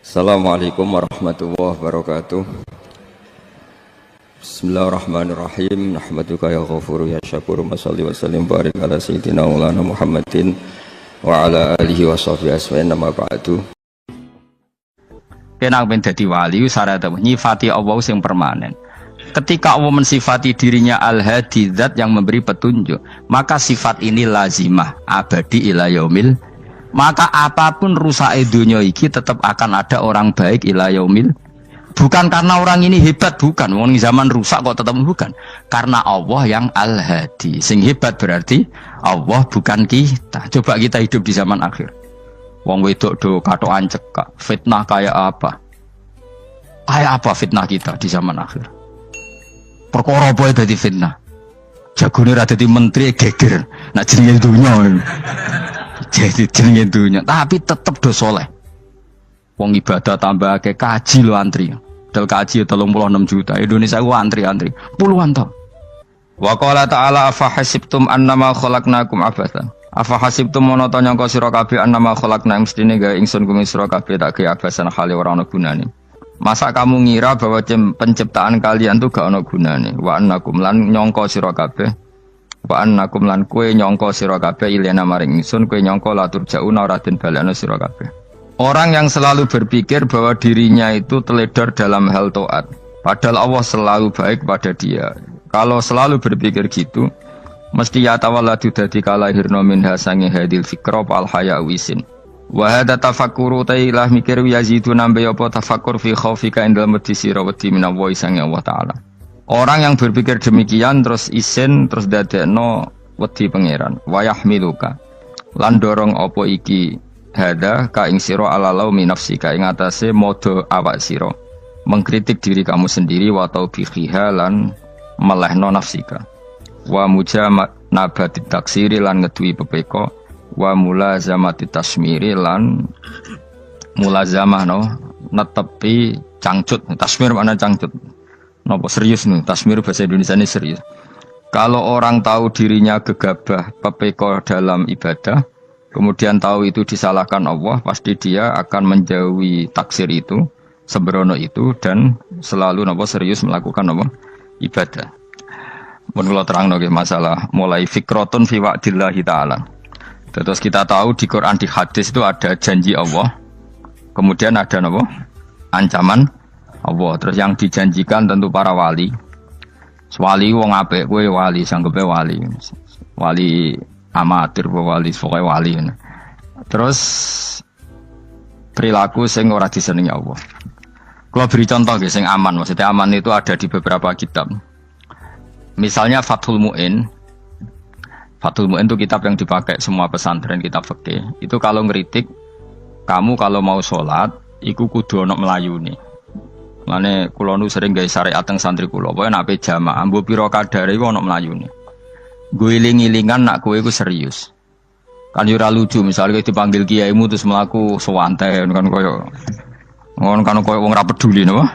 Assalamualaikum warahmatullahi wabarakatuh. Bismillahirrahmanirrahim. Nahmaduka ya ghafuru ya syakuru. Mashalli wa sallim barik ala sayyidina maulana Muhammadin wa ala alihi wa sahbihi asma'in nama ba'du. Kena ben dadi wali syarat nyifati Allah yang permanen. Ketika Allah mensifati dirinya Al-Hadi, zat yang memberi petunjuk, maka sifat ini lazimah abadi ila yaumil. Maka apapun rusak dunia iki tetap akan ada orang baik ila yaumil. Bukan karena orang ini hebat, bukan. Wong zaman rusak kok tetap bukan. Karena Allah yang Al-Hadi. Sing hebat berarti Allah, bukan kita. Coba kita hidup di zaman akhir. Wong wedok do katokan cekak. Fitnah kayak apa? Kayak apa fitnah kita di zaman akhir? Perkara apa dadi fitnah? Jagone ra dadi menteri geger. Nak jenenge dunya. Jadi jenenge dunya, tapi tetep do soleh. Wong ibadah tambah ke kaji lo antri. Del kaji 36 juta. Indonesia ku antri puluhan tahun. Wa qala ta'ala afa hasibtum annama khalaqnakum abathan. Afa hasibtum monoto nyangka sira kabeh annama khalaqna mestine gawe ingsun kuwi sira kabeh tak gawe abasan hale ora ana gunane. Masa kamu ngira bahwa penciptaan kalian tuh gak ana gunane? Wa annakum lan nyangka sira kabeh wa annakum lan kowe nyangka sira kabeh ilena maring ingsun kowe nyangka latur jauna ora den balekno sira kabeh. Orang yang selalu berpikir bahwa dirinya itu teledor dalam hal taat, padahal Allah selalu baik pada dia. Kalau selalu berpikir gitu, mesti ya tawalladu dadi kalahirna minha sange hadil fikra al haya wisin. Wa hadza tafakkuru tailah mikir yazidu nambe apa tafakkur fi khaufika indal mudisira wedi minallahi sange Allah taala. Orang yang berpikir demikian terus isin terus dadekno wedi pangeran. Wa yahmiluka lan dorong apa iki hada ka ing sira alalau min nafsika ing atase modo awak sira mengkritik diri kamu sendiri wa taubihiha lan melehno nafsika wa mujamanabati taksiri lan ngeduwi pepeko wa mulazamati tasmiri lan mulazamah netepi cangcut. Tasmir mana cangcut? Napa serius nih? Tasmir bahasa Indonesia ini serius. Kalau orang tahu dirinya gegabah pepeko dalam ibadah, kemudian tahu itu disalahkan Allah, pasti dia akan menjauhi taksir itu, sembrono itu, dan selalu serius melakukan ibadah. Mun kula terangno nggih masalah mulai fikrotun fi wa'dillahi ta'ala. Terus kita tahu di Quran, di hadis itu ada janji Allah, kemudian ada ancaman Allah. Terus yang dijanjikan tentu para wali. Wali wong apik kowe wali, sanggepe wali. Wali amatir wali, pokoke wali. Terus perilaku sing ora disenengi Allah. Kalau beri contoh nggih sing aman, maksudnya aman itu ada di beberapa kitab. Misalnya Fathul Mu'in. Fathul Mu'in itu kitab yang dipakai semua pesantren, kitab fikih. Itu kalau ngeritik, kamu kalau mau sholat, iku kudu ana mlayune. Lane kula nu sering gawe syariat teng santri kula, pokoke nek ape jamaah mbok pira kadare iku ana mlayune. Gue iling-ilingan nak kowe iku serius. Kan yo ora lucu misalnya dipanggil kiaimu terus mlaku sewantai kan koyo ngono kan koyo wong ora peduli napa.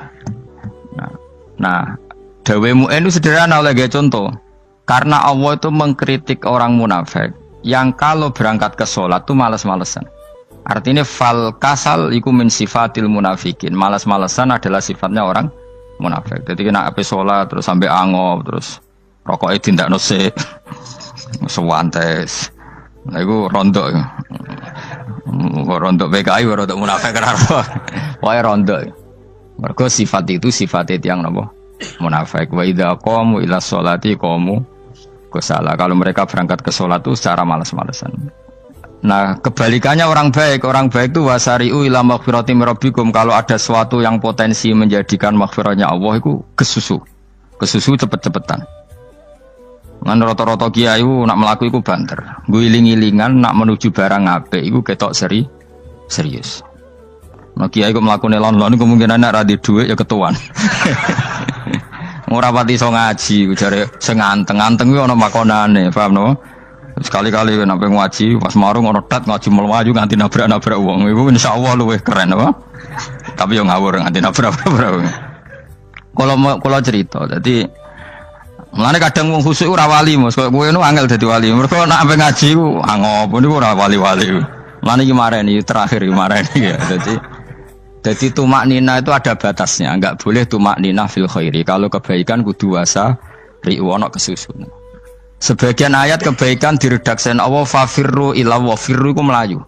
Nah, dawe Mu'in itu sederhana oleh gawe contoh. Karena Allah itu mengkritik orang munafik yang kalau berangkat ke sholat itu malas-malesan. Artinya fal kasal iku min sifatil munafikin. Malas-malesan adalah sifatnya orang munafik. Jadi kena ape sholat terus sampai angop terus rokoknya tindak nose sewantes. Nah itu rontok. Rontok PKI rontok munafik kenapa? Wah rontok. Mergo sifat itu sifatnya yang munafik. Wa idza qamu ila sholati qamu kusala. Kalau mereka berangkat ke sholat itu secara malas-malesan. Nah kebalikannya orang baik itu wasari'u ila maghfirati mirabbikum. Kalau ada sesuatu yang potensi menjadikan maghfirahnya Allah itu kesusu cepet-cepetan. Ngan rata-rata kiai nak melaku itu banter. Guiling-ilingan nak menuju barang apik itu ketok serius. Nah kiai kok melakukan lon-lon kemungkinan nak ra di dhuwit ya ketuan. Ora pati iso ngaji, jare sing anteng-anteng kuwi ana makonane, paham no? Sekali-kali nek ngaji pas marung ana tat ngaji mlayu nganti nabrak-nabrak wong. Iku insyaallah luwih keren apa? Tapi yo ngawur nganti nabrak-nabrak. Kalau cerita, jadi mulane kadang wong khusuk ora wali, Mas. Kowe ngono angel dadi wali. Mergo nek ampe ngaji ku angop niku ora wali-wali. Mulane iki mareni terakhir iki mareni ya. Dadi Jadi tumak nina itu ada batasnya, enggak boleh tumak nina fil khairi. Kalau kebaikan kudu wasa ri'u ana kesusun. Sebagian ayat kebaikan diredaksi Allah fafirru ila wa firru iku melayu.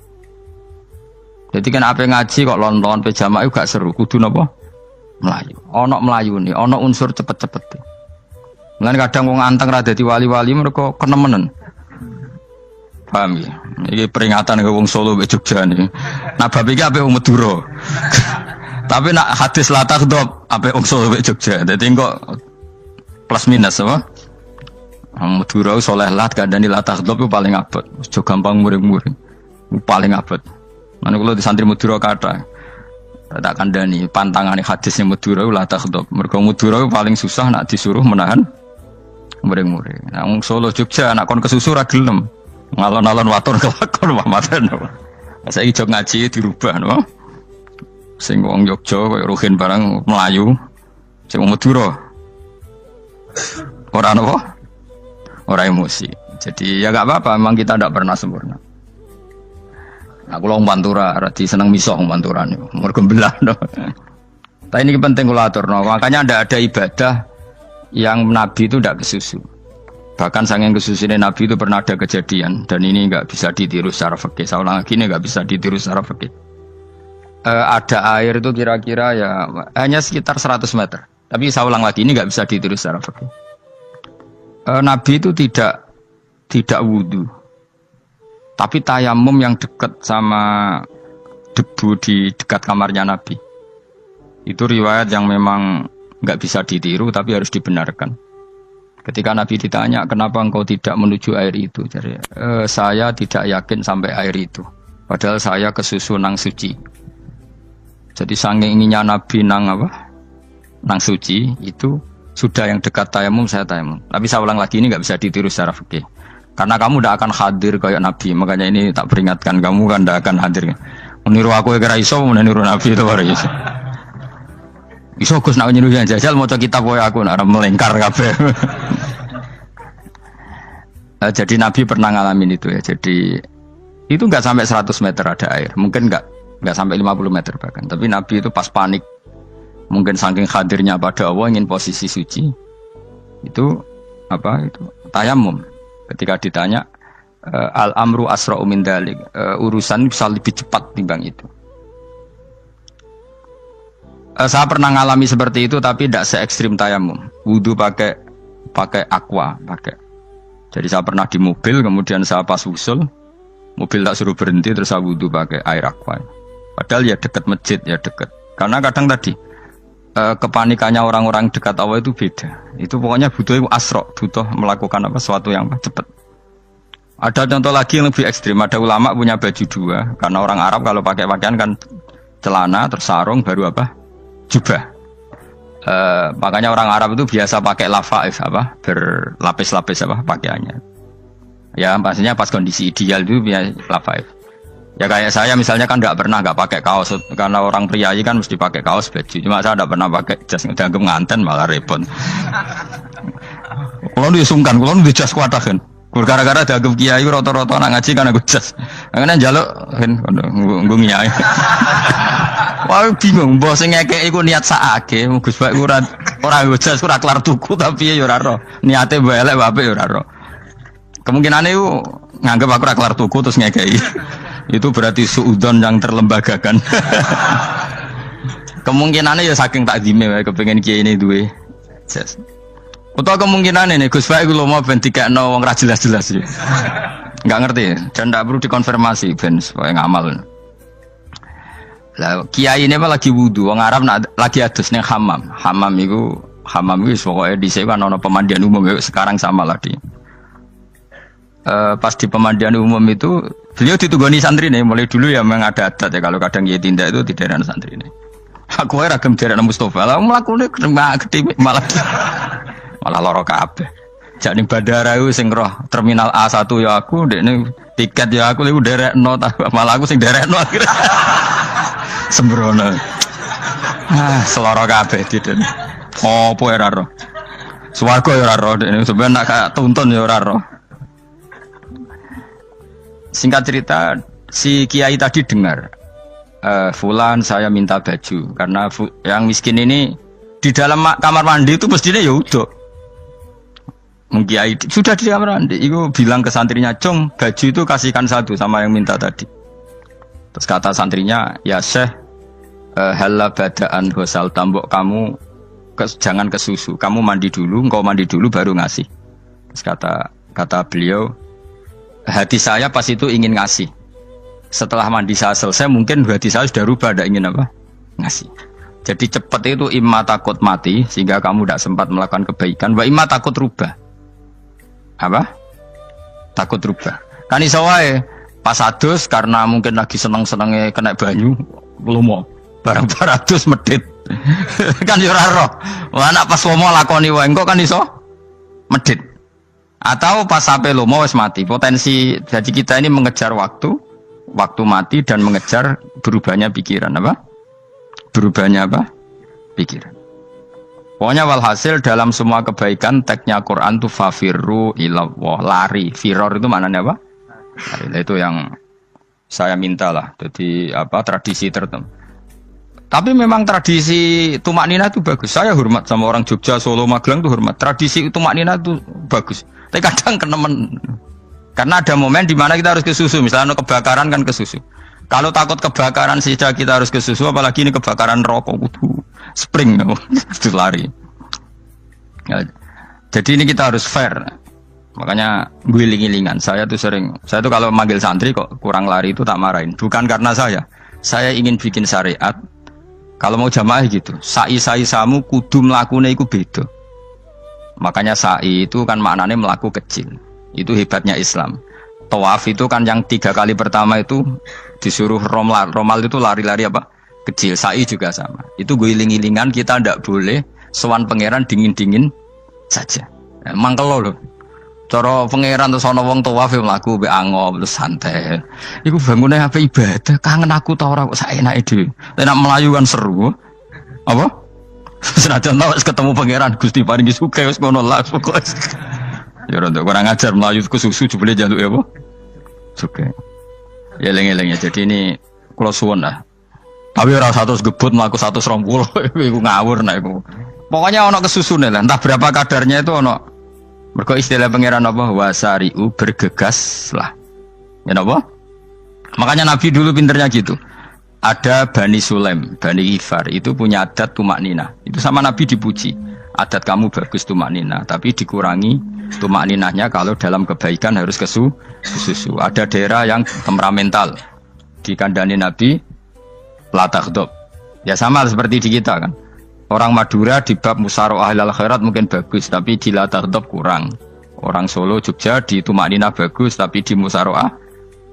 Jadi kan apa ngaji kok lon-lon pe jamaah gak seru, kudu napa? Melayu. Ana melayune, ana unsur cepet-cepet. Mulane kadang wong anteng ra dadi wali-wali mereka kenemenen. Paham ya? Ini peringatan ke wong Solo mbek Jogja nih. Nah bab iki ape wong Madura. Tapi nak hadis la takhdhab ape wong Solo mbek Jogja. Dadi kok plus minus apa? Wong Madura soleh lat kandhani la takhdhab ku paling abot. Aja gampang muring-muring. Paling abot. Mana kula di santri Madura kata. Tak kandhani pantangane hadisnya Madura la takhdhab. Mergo Madura paling susah nak disuruh menahan muring-muring. Nah wong Solo Jogja nak kon kesusu ra gelem. Ngalon-alon watur kelakon Muhammadan. Saiki jog ngaji dirubah no. Sing wong Jogja koyo Ruhin barang Melayu. Sing wong Madura ora napa? Ora emosi. Jadi ya enggak apa-apa, memang kita tidak pernah sempurna. Aku wong Pantura, radi seneng misah wong Pantura niku. Mergo belah no. Tapi ini penting kula aturno. Makanya ada ibadah yang Nabi itu tidak kesusu. Bahkan saking kesusunnya Nabi itu pernah ada kejadian dan ini nggak bisa ditiru secara fikih. Saya ulang lagi ini nggak bisa ditiru secara fikih. Ada air itu kira-kira ya hanya sekitar 100 meter. Tapi saya ulang lagi ini nggak bisa ditiru secara fikih. Nabi itu tidak wudu, tapi tayamum yang dekat sama debu di dekat kamarnya Nabi. Itu riwayat yang memang nggak bisa ditiru tapi harus dibenarkan. Ketika Nabi ditanya, kenapa engkau tidak menuju air itu? Jadi, saya tidak yakin sampai air itu. Padahal saya kesusu nang suci. Jadi saking inginnya Nabi nang apa? Nang suci itu sudah yang dekat tayamum saya tayamum. Tapi saya ulang lagi ini nggak bisa ditiru secara fikih. Karena kamu tidak akan hadir kayak Nabi. Makanya ini tak peringatkan kamu kan tidak akan hadir. Meniru aku kira iso, meniru Nabi itu baru iso. Iso Gus nak nyuruh yang jajal maca kitab koyo aku nak melengkar kabeh. Jadi Nabi pernah ngalamin itu ya. Jadi itu enggak sampai 100 meter ada air. Mungkin enggak sampai 50 meter bahkan. Tapi Nabi itu pas panik. Mungkin saking hadirnya pada Allah ingin posisi suci. Itu apa itu? Tayamum. Ketika ditanya al-amru asra'u min dzalik. Urusan bisa lebih cepat timbang itu. Saya pernah ngalami seperti itu tapi tidak se ekstrim tayamum. Wudu pakai aqua, pakai. Jadi saya pernah di mobil kemudian saya pas usul, mobil tak suruh berhenti terus saya wudu pakai air aqua. Padahal ya dekat masjid ya dekat. Karena kadang tadi kepanikannya orang-orang dekat Allah itu beda. Itu pokoknya butuh asro, butuh melakukan apa sesuatu yang cepat. Ada contoh lagi yang lebih ekstrim. Ada ulama punya baju dua. Karena orang Arab kalau pakai pakaian kan celana terus sarung baru apa? Jubah. Makanya orang Arab itu biasa pakai lafaif apa berlapis-lapis apa pakaiannya. Ya maksudnya pas kondisi ideal itu biasa lafaif. Ya kayak saya misalnya kan nggak pakai kaos karena orang priayi kan mesti pakai kaos baju. Cuma saya tidak pernah pakai jas dianggap nganten malah repot. Kalau disungkan, kalau di jas kuatakan. Gara-gara dianggap kiai rata-rata nak ngaji kan aku jas. Karena jaluk kan nggungi ae. Wah bingung, bos ngekek iku niat sakake, Gus Bak ora jas ora kelar tuku tapi ya ora ro. Niate bae elek wae ya ora ro. Kemungkinane iku nganggep aku ora kelar tuku terus ngekeki. Itu berarti suudzon yang terlembagakan. Kemungkinane ya saking takdime wae kepengin kiai ini duwe jas. Utawa kemungkinane nih Gus Bak iku lomo ben dikekno wong ra jelas-jelas ya. Enggak ngerti dan ndak perlu dikonfirmasi ben supaya ngamal. Lah kiai ini lagi wudu, wong Arab lagi adus ning hammam. Hammam itu pokoke dhisik kan ana pemandian umum sekarang sama lagi. Pas di pemandian umum itu beliau ditunggoni santri nih, mulai dulu ya memang ada adat ya kalau kadang kiai tindak itu tidak ada santri nih. Aku ora gem derek Mustofa, lah mlakune gede malah lara kabeh. Jak ning bandara iku sing roh terminal A1 ya aku, ndekne tiket ya aku iku derekno malah aku sing derekno akhirnya. Sembrono. Selara kabeh diden. Opo ora roh. Swarga ya ora roh, ndekne sampeyan nak kayak tuntun ya ora roh. Singkat cerita, si kiai tadi dengar Fulan saya minta baju karena yang miskin ini di dalam kamar mandi itu mestinya ya udah mengkiai sudah di kamar mandi itu bilang ke santrinya, "Cung, baju itu kasihkan satu sama yang minta tadi." Terus kata santrinya, "Ya Syekh, halla badaan hosal tambok kamu jangan ke susu, kamu mandi dulu, engkau mandi dulu baru ngasih." Terus kata beliau, "Hati saya pas itu ingin ngasih. Setelah mandi saya selesai mungkin hati saya sudah rubah, tidak ingin apa? Ngasih." Jadi cepat itu imma takut mati sehingga kamu tidak sempat melakukan kebaikan, wa imma takut rubah. Apa? Takut rubah. Kan iso wae pas adus karena mungkin lagi seneng-senenge kena banyu, lomo. Barang-barang adus medit. Kan yo ora roh. Wah anak pas lomo lakoni wae engko kan iso medit. Atau pas sampai lomo wis mati. Potensi jadi kita ini mengejar waktu mati dan mengejar berubahnya pikiran apa? Berubahnya apa? Pikiran. Pokoknya walhasil dalam semua kebaikan teksnya Quran itu fafirru ilallah, lari. Firor itu maknanya apa? Lari. Itu yang saya minta lah. Jadi apa tradisi tertentu. Tapi memang tradisi tumak nina itu bagus. Saya hormat sama orang Jogja, Solo, Magelang itu hormat. Tradisi tumak nina itu bagus. Tapi kadang kenemen. Karena ada momen di mana kita harus ke susu. Misalnya kebakaran kan ke susu. Kalau takut kebakaran saja kita harus ke susu, apalagi ini kebakaran rokok, spring, itu lari. Ya, jadi ini kita harus fair. Makanya guling-gilingan. Saya tuh kalau manggil santri kok kurang lari itu tak marahin. Bukan karena saya ingin bikin syariat. Kalau mau jamaah gitu, sa'i samu kudu mlakune iku beda. Makanya sa'i itu kan maknanya melaku kecil. Itu hebatnya Islam. Tawaf itu kan yang 3 kali pertama itu disuruh romal itu lari-lari apa? Kecil. Sa'i juga sama. Itu guling-gilingan kita ndak boleh sowan pangeran dingin-dingin saja. Mangkelo lho. Cara pangeran terus ana wong tawaf mlaku mbek angop terus santai. Iku bangune apa ibadah? Kangen aku ta ora kok saenake dhewe. Nek melayu kan seru. Apa? Senajan tau ketemu pangeran Gusti paringi sugih wis ngono lah pokoke. Ya ora kurang ajar melayu ke susu jebule jaluk ya apa? Oke. Ya eling-eling ya. Jadi ini kula suwun lah. Tapi ora 100 gebut mlaku 120 iku ngawur nek iku. Pokoknya ono kesusune lah, entah berapa kadarnya itu ono. Mergo istilah pangeran apa? Wasari'u bergegas lah. Ya apa? Makanya Nabi dulu pinternya gitu. Ada Bani Sulaim, Bani Ifar itu punya adat tumak nina. Itu sama Nabi dipuji. Adat kamu bagus tumak nina, tapi dikurangi tumak ninahnya kalau dalam kebaikan harus ke susu. Ada daerah yang temperamental. Dikandani Nabi la taghdab. Ya sama seperti di kita kan. Orang Madura di bab musyaroah ilal khairat mungkin bagus, tapi di la taghdab kurang. Orang Solo, Jogja di tumak nina bagus, tapi di musyaroah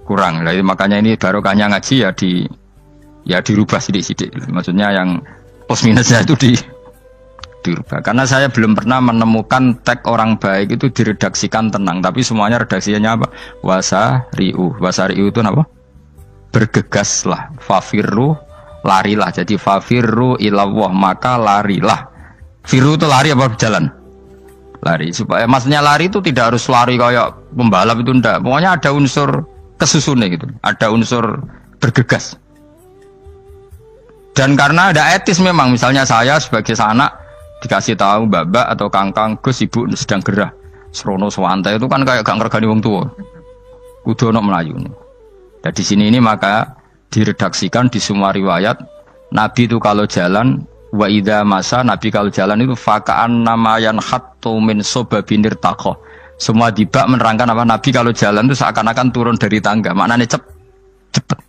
kurang. Jadi makanya ini barokahnya ngaji ya dirubah sidik-sidik. Maksudnya yang plus minusnya itu dirubah. Karena saya belum pernah menemukan tag orang baik itu diredaksikan tenang, tapi semuanya redaksinya apa? Wasari'u itu apa? Bergegaslah, fafirru, larilah. Jadi fafirru ilallah, maka larilah. Firu itu lari apa berjalan? Lari. Supaya maksudnya lari itu tidak harus lari kayak pembalap itu enggak. Pokoknya ada unsur kesusunnya gitu. Ada unsur bergegas. Dan karena ada etis memang, misalnya saya sebagai anak dikasih tahu babak atau kangkang Gus ibu sedang gerah serono swantai itu kan kayak gak ngergani wong tua kudu ono melayu nih. Dan di sini ini maka diredaksikan di semua riwayat Nabi itu kalau jalan wa idza masa Nabi kalau jalan itu fakaan namayan hattu min sobabinir takoh. Semua dibak menerangkan apa Nabi kalau jalan itu seakan-akan turun dari tangga. Maknanya cepet.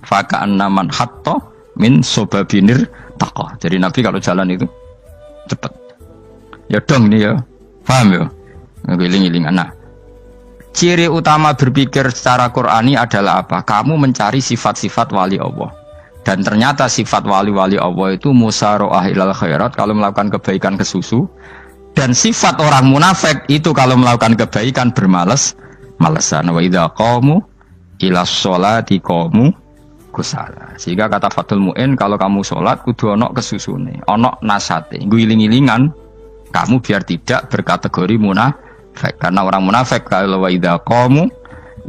Fakaan naman hatto min sobabinir takoh. Jadi Nabi kalau jalan itu cepat. Ya dong ini ya. Paham ya? Ngiling-ngiling. Nah, ciri utama berpikir secara Qur'ani adalah apa? Kamu mencari sifat-sifat wali Allah. Dan ternyata sifat wali-wali Allah itu musyaroah ilal khairat kalau melakukan kebaikan ke susu. Dan sifat orang munafik itu kalau melakukan kebaikan bermales-malesan. Wa idza qamu ila sholati qamu kusala. Sehingga kata Fathul Mu'in kalau kamu sholat kudu ono kesusune, ono nasate. Guling-gilingan kamu biar tidak berkategori munafik. Karena orang munafik kalau wa idza qamu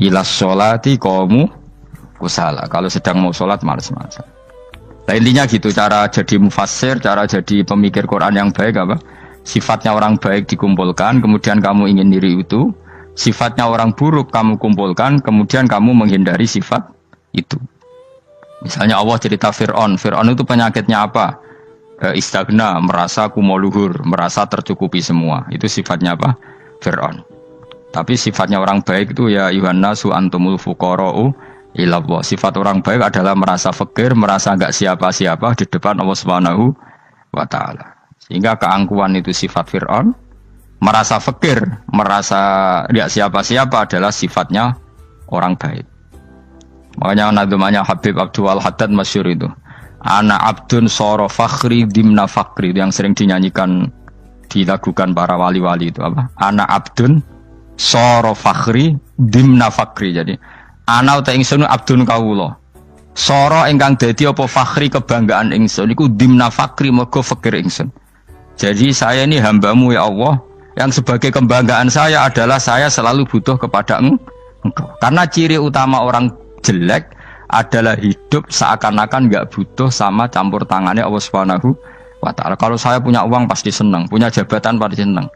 ila sholati qamu kusala. Kalau sedang mau sholat malas-malasan. Nah, intinya gitu, cara jadi mufassir, cara jadi pemikir Quran yang baik apa? Sifatnya orang baik dikumpulkan, kemudian kamu ingin diri itu. Sifatnya orang buruk kamu kumpulkan, kemudian kamu menghindari sifat itu. Misalnya Allah cerita Fir'aun. Fir'aun itu penyakitnya apa? Istagna, merasa kumoluhur, merasa tercukupi semua. Itu sifatnya apa? Fir'aun. Tapi sifatnya orang baik itu ya Yuhannasu antumul fuqara'u ilallah. Sifat orang baik adalah merasa fakir, merasa enggak siapa-siapa di depan Allah Subhanahu wa taala. Sehingga keangkuhan itu sifat Fir'aun, merasa fakir, merasa enggak siapa-siapa adalah sifatnya orang baik. Makanya nadumanya Habib Abdul Haddad masyhur itu. Ana abdun soro fakhri dimna fakri, itu yang sering dinyanyikan, dilakukan para wali-wali itu apa? Ana abdun soro fakhri dimna fakri. Jadi ana uta ingsun abdun kawula. Soro ingkang dadi apa fakhri kebanggaan ingsun iku dimna fakri mergo fakir ingsun. Jadi saya ini hambamu ya Allah, yang sebagai kebanggaan saya adalah saya selalu butuh kepada Engkau. Karena ciri utama orang jelek adalah hidup seakan-akan nggak butuh sama campur tangannya Allah Subhanahu wa taala. Kalau saya punya uang pasti senang, punya jabatan pasti senang.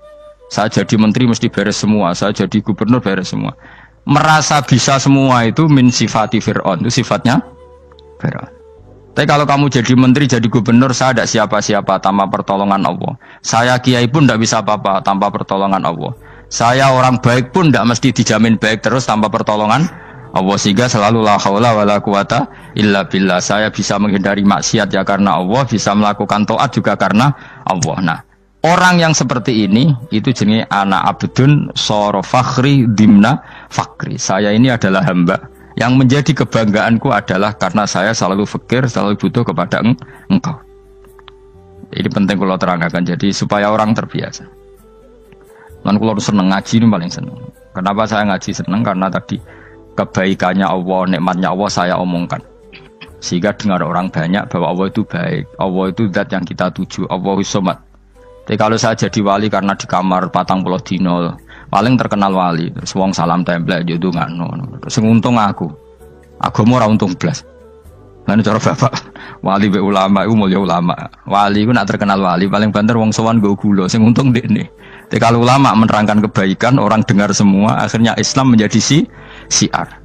Saya jadi menteri mesti beres semua, saya jadi gubernur beres semua. Merasa bisa semua itu min sifati Fir'aun, itu sifatnya Fir'aun. Tapi kalau kamu jadi menteri, jadi gubernur, saya tidak siapa-siapa tanpa pertolongan Allah. Saya kiai pun tidak bisa apa-apa tanpa pertolongan Allah. Saya orang baik pun tidak mesti dijamin baik terus tanpa pertolongan Allah, sehingga selalu la haula wala quwata illa billah. Saya bisa menghindari maksiat ya karena Allah, bisa melakukan taat juga karena Allah. Nah, orang yang seperti ini itu jenis ana abdun soro fakhri dimna fakri. Saya ini adalah hamba yang menjadi kebanggaanku adalah karena saya selalu fakir, selalu butuh kepada Engkau. Ini penting kalau terangkan, jadi supaya orang terbiasa. Dan kalau seneng ngaji ini paling seneng. Kenapa saya ngaji seneng? Karena tadi kebaikannya Allah, nikmatnya Allah saya omongkan. Sehingga dengar orang banyak bahwa Allah itu baik. Allah itu zat yang kita tuju. Allahus Somad. Tapi kalau saya jadi wali karena di kamar 40 dino, paling terkenal wali. Terus wong salam template yo ndongakno. Terus untung aku. Agama ora untung blas. Lan cara bapak wali be ulama iku mulya ulama. Wali iku nak terkenal wali paling banter wong sowan nggo gula sing untung ndekne. Tapi kalau ulama menerangkan kebaikan, orang dengar semua, akhirnya Islam menjadi siar.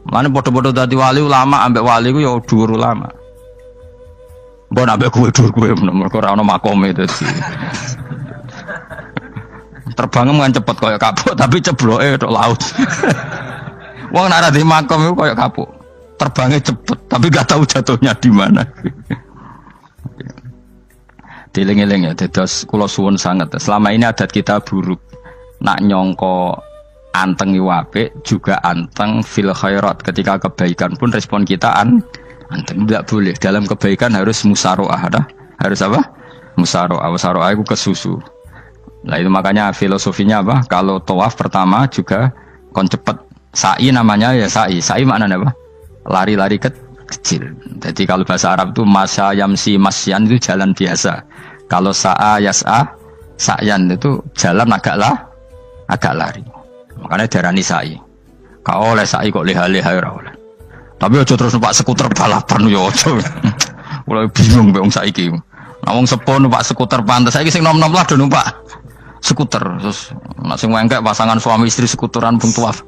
Mana bodoh-bodoh tadi wali ulama ambek wali ku ya dhuwur ulama. Mbok ambek kowe dhuwur kowe mergo ora ono makome dadi. Terbang kan cepet koyo kapuk tapi cebloke tok laut. Wong nek ora di makom iku koyo kapuk. Terbangnya cepet tapi gak tahu jatuhnya di mana. Dieling-eling ya, dados kula suwun sangat. Selama ini adat kita buruk. Nak nyongko anteng apik juga anteng fil khairat. Ketika kebaikan pun respon kita anteng, tidak boleh. Dalam kebaikan harus musaroah, harus apa? Musaroah. Musaroah itu kesusu. Nah itu makanya filosofinya apa? Kalau tawaf pertama juga kon cepet. Sa'i namanya ya sa'i. Sa'i maknanya apa? Lari-lari kecil. Jadi kalau bahasa Arab itu masya yamsi masyan itu jalan biasa. Kalau sa'a yas'a sa'yan itu jalan agak lari. Makanya darani sa'i. Kau oleh sa'i kok leha-leha ora oleh. Tapi aja terus numpak skuter balapan yo aja. Mulai bingung mbek wong saiki. Nah wong sepo numpak skuter pantes saiki sing nom-nom lah do numpak skuter. Terus nek sing wengkek pasangan suami istri skuteran pun tuaf.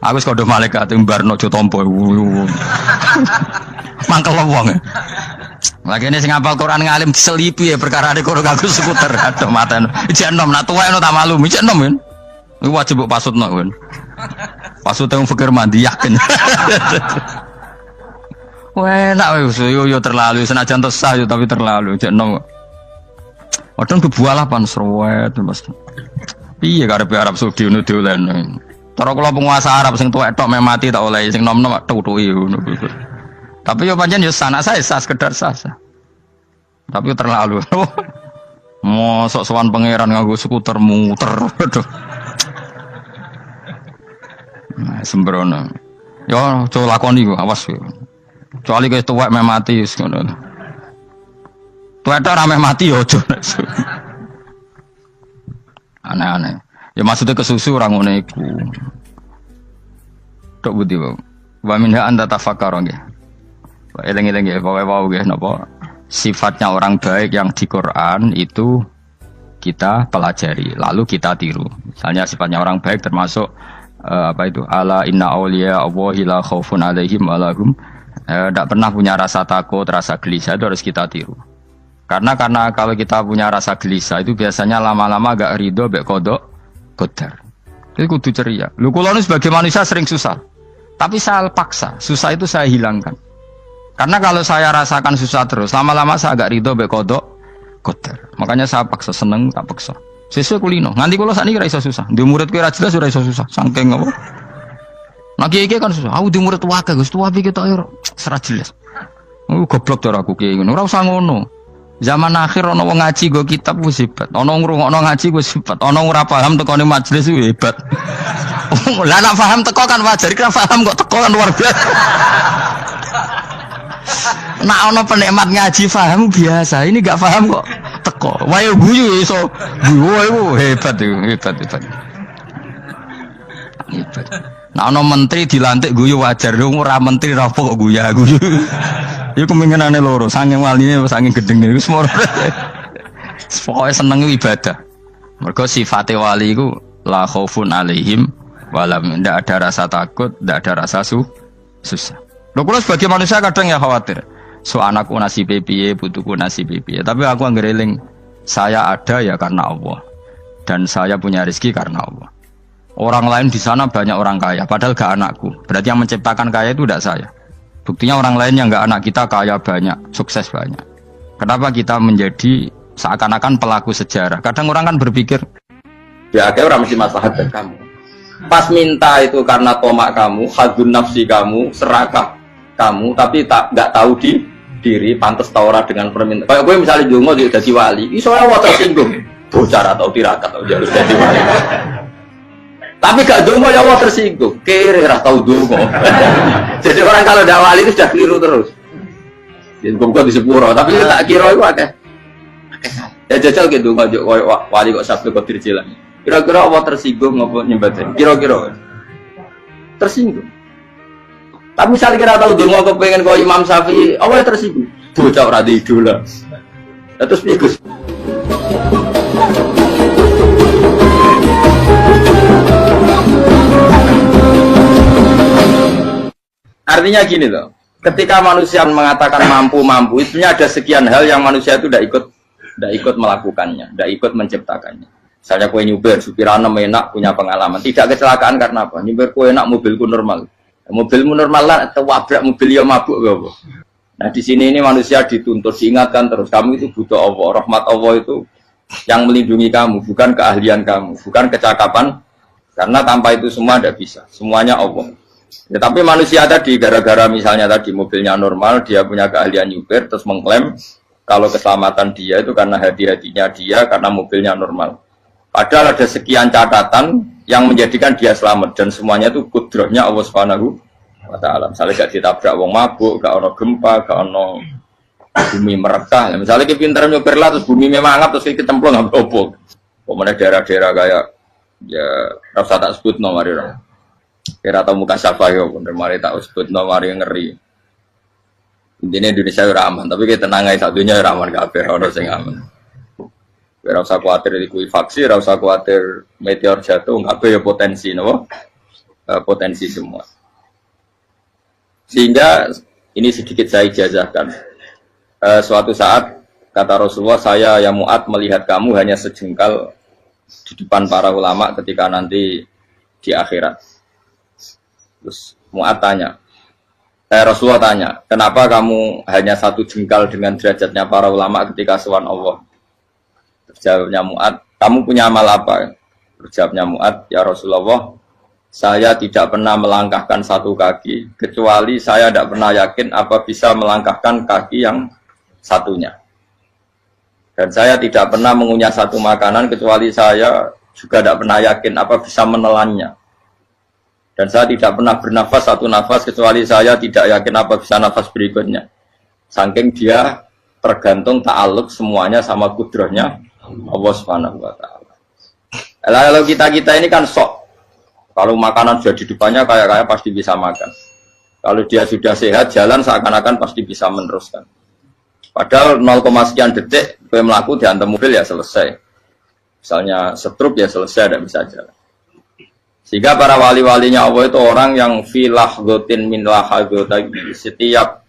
Aku wis kodho malaikat mbarno aja tampa. Mangkel wong. Lagi ini sing hafal Quran ngalim diselipi ya perkara ade karo aku skuter. Aduh maten. Ijek enom nak tuwek no tak malu. Ijek enom kan. Iku wajib mbok pasutno kan. Pasut teng fikir mandi yakin. Wah, enak wis yo terlalu senajan to sah tapi terlalu. Ijek enom. Wadon kebualah pan srowet Mas. Piye karepe Arab Saudi ngono dolen. Cara kula penguasa Arab sing tuwek tok meh mati tak oleh sing nom-nom tutuki ngono. Tapi yo pancen yo sanak saya sah sekedar sah. Tapi terlalu. Mosok sowan pangeran nganggo skuter muter. Aduh. Nah, sembrono. Yo coba lakoni kok awas yo. Kecuali ke tuwek meh mati wis ngono. Tuwek tok ora meh mati yo aja. Aneh-aneh. Ya maksudnya kesusu orang ngono iku. Tok budi, Pak. Wa minha anta tafakkara nggih. Eleng-eleng ya, pokoknya mau ya, napa sifatnya orang baik yang di Quran itu kita pelajari, lalu kita tiru. Misalnya sifatnya orang baik termasuk apa itu? Ala inna auliya Allahi la khaufun alaihim wa lahum tidak pernah punya rasa takut, rasa gelisah, itu harus kita tiru. Karena kalau kita punya rasa gelisah itu biasanya lama-lama agak ridho, bek kodok, kodar. Itu kudu ceria. Lu kalau sebagai manusia sering susah, tapi saya paksa, susah itu saya hilangkan. Karena kalau saya rasakan susah terus, lama-lama saya agak ridho, bek kodok, kodar. Makanya saya paksa, seneng tak paksa. Sesuai kulino. Nganti kalau saat ini rasa susah. Di murid kira jelas sudah rasa susah. Sangking apa? Nah kiai kan susah. Aku di murid wae Gus, tua pikir tak air serat jelas. Goblok cara aku kiai ngono. Ora usah ngono. Zaman akhir ana wong ngaji go kitab wis hebat. Ana ngrungokno ngaji wis hebat. Ana ora paham tekone majelis wis hebat. Lah nek paham teko kan wajar, kira paham kok teko kan luar biasa. Nak ana penikmat ngaji paham biasa. Ini gak paham kok teko. Wae guyu iso. Guyu hebat itu, hebat. Hebat. Nah ana menteri dilantik guyu wajar. Ora menteri ra kok guyu. Iku kemungkinane loro, saking waline saking gedenge iku semua. Pokoke seneng ibadah. Mergo sifate wali iku la khaufun alaihim walam, ndak ada rasa takut, ndak ada rasa susah. Lho kula sebagai manusia kadang ya khawatir. So anakku nasib piye, putuku nasib piye. Tapi aku anggereling saya ada ya karena Allah. Dan saya punya rezeki karena Allah. Orang lain di sana banyak orang kaya, padahal gak anakku. Berarti yang menciptakan kaya itu tidak saya. Buktinya orang lain yang gak anak kita kaya banyak, sukses banyak. Kenapa kita menjadi seakan-akan pelaku sejarah? Kadang orang kan berpikir, ya akhirnya orang mesti maslahat dan kamu. Pas minta itu karena tomak kamu, hadun nafsi kamu, serakah kamu, tapi nggak tahu diri, pantas taura dengan permintaan. Kayak gue misalnya jongo jadi wali, ini soalnya Allah tersinggung, bocor atau tirakat atau jalur jadi wali. Tapi gak dongo ya Allah tersinggung, kira tahu dongo. Jadi orang kalau tidak wali itu sudah keliru terus. Jadi gue di sepuro, tapi tak kira itu akeh. Ya jajal gitu ngajak wali kok sabtu kok dirjilan. Kira-kira Allah tersinggung ngopo nyembatin? Kira-kira tersinggung. Tapi misalnya kira tahu dongo kok pengen kau Imam Syafi'i, Allah tersinggung. Bocah ora di idola. Terus piye Gus? Artinya gini loh, ketika manusia mengatakan mampu, itu ada sekian hal yang manusia itu tidak ikut melakukannya, tidak ikut menciptakannya. Misalnya kue nyuber, supirana enak punya pengalaman, tidak kecelakaan karena apa? Nyuber kue enak mobilku normal, mobilmu normal lah, atau wabrak mobil yang mabuk gak? Nah di sini ini manusia dituntut, diingatkan terus, kamu itu butuh Allah, rahmat Allah itu yang melindungi kamu, bukan keahlian kamu, bukan kecakapan, karena tanpa itu semua tidak bisa, semuanya Allah. Ya, tapi manusia tadi gara-gara misalnya tadi mobilnya normal, dia punya keahlian nyuper, terus mengklaim kalau keselamatan dia itu karena hati-hatinya dia, karena mobilnya normal. Padahal ada sekian catatan yang menjadikan dia selamat dan semuanya itu kudrahnya Allah Subhanahu wa Ta'ala. Misalnya gak ditabrak wong mabuk, gak ono gempa, gak ono bumi merekah. Ya, misalnya kita pintar nyuper lah, terus bumi memangap, terus kita kecemplung nggak apa-apa. Pokoknya daerah-daerah kayak ya rasa tak sebut nomor orang. Kira tahu muka siapa ya, bener mari tak sebut nomor yang ngeri. Intinya Indonesia udah aman, tapi kita tenang aja satunya udah aman kabeh, orang sing aman. Kira usah khawatir likuifaksi, kira usah khawatir meteor jatuh, kabeh ya potensi, no? Potensi semua. Sehingga ini sedikit saya ijazahkan. Suatu saat kata Rasulullah, saya ya Mu'ad melihat kamu hanya sejengkal di depan para ulama ketika nanti di akhirat. Terus Mu'ad tanya, Rasulullah tanya, kenapa kamu hanya satu jengkal dengan derajatnya para ulama ketika sowan Allah? Terjawabnya Mu'ad, kamu punya amal apa? Terjawabnya Mu'ad, ya Rasulullah, saya tidak pernah melangkahkan satu kaki, kecuali saya tidak pernah yakin apa bisa melangkahkan kaki yang satunya. Dan saya tidak pernah mengunyah satu makanan, kecuali saya juga tidak pernah yakin apa bisa menelannya. Dan saya tidak pernah bernafas satu nafas kecuali saya tidak yakin apa bisa nafas berikutnya. Saking dia tergantung ta'aluk semuanya sama kudrahnya Allah Subhanahu wa Ta'ala. Kalau kita ini kan sok. Kalau makanan sudah di depannya kayak pasti bisa makan. Kalau dia sudah sehat, jalan seakan-akan pasti bisa meneruskan. Padahal 0, sekian detik, gue melaku dihantam mobil ya selesai. Misalnya stroke ya selesai, tidak bisa jalan. Sehingga para wali-walinya Allah itu orang yang filah gotin min lahadotagi, setiap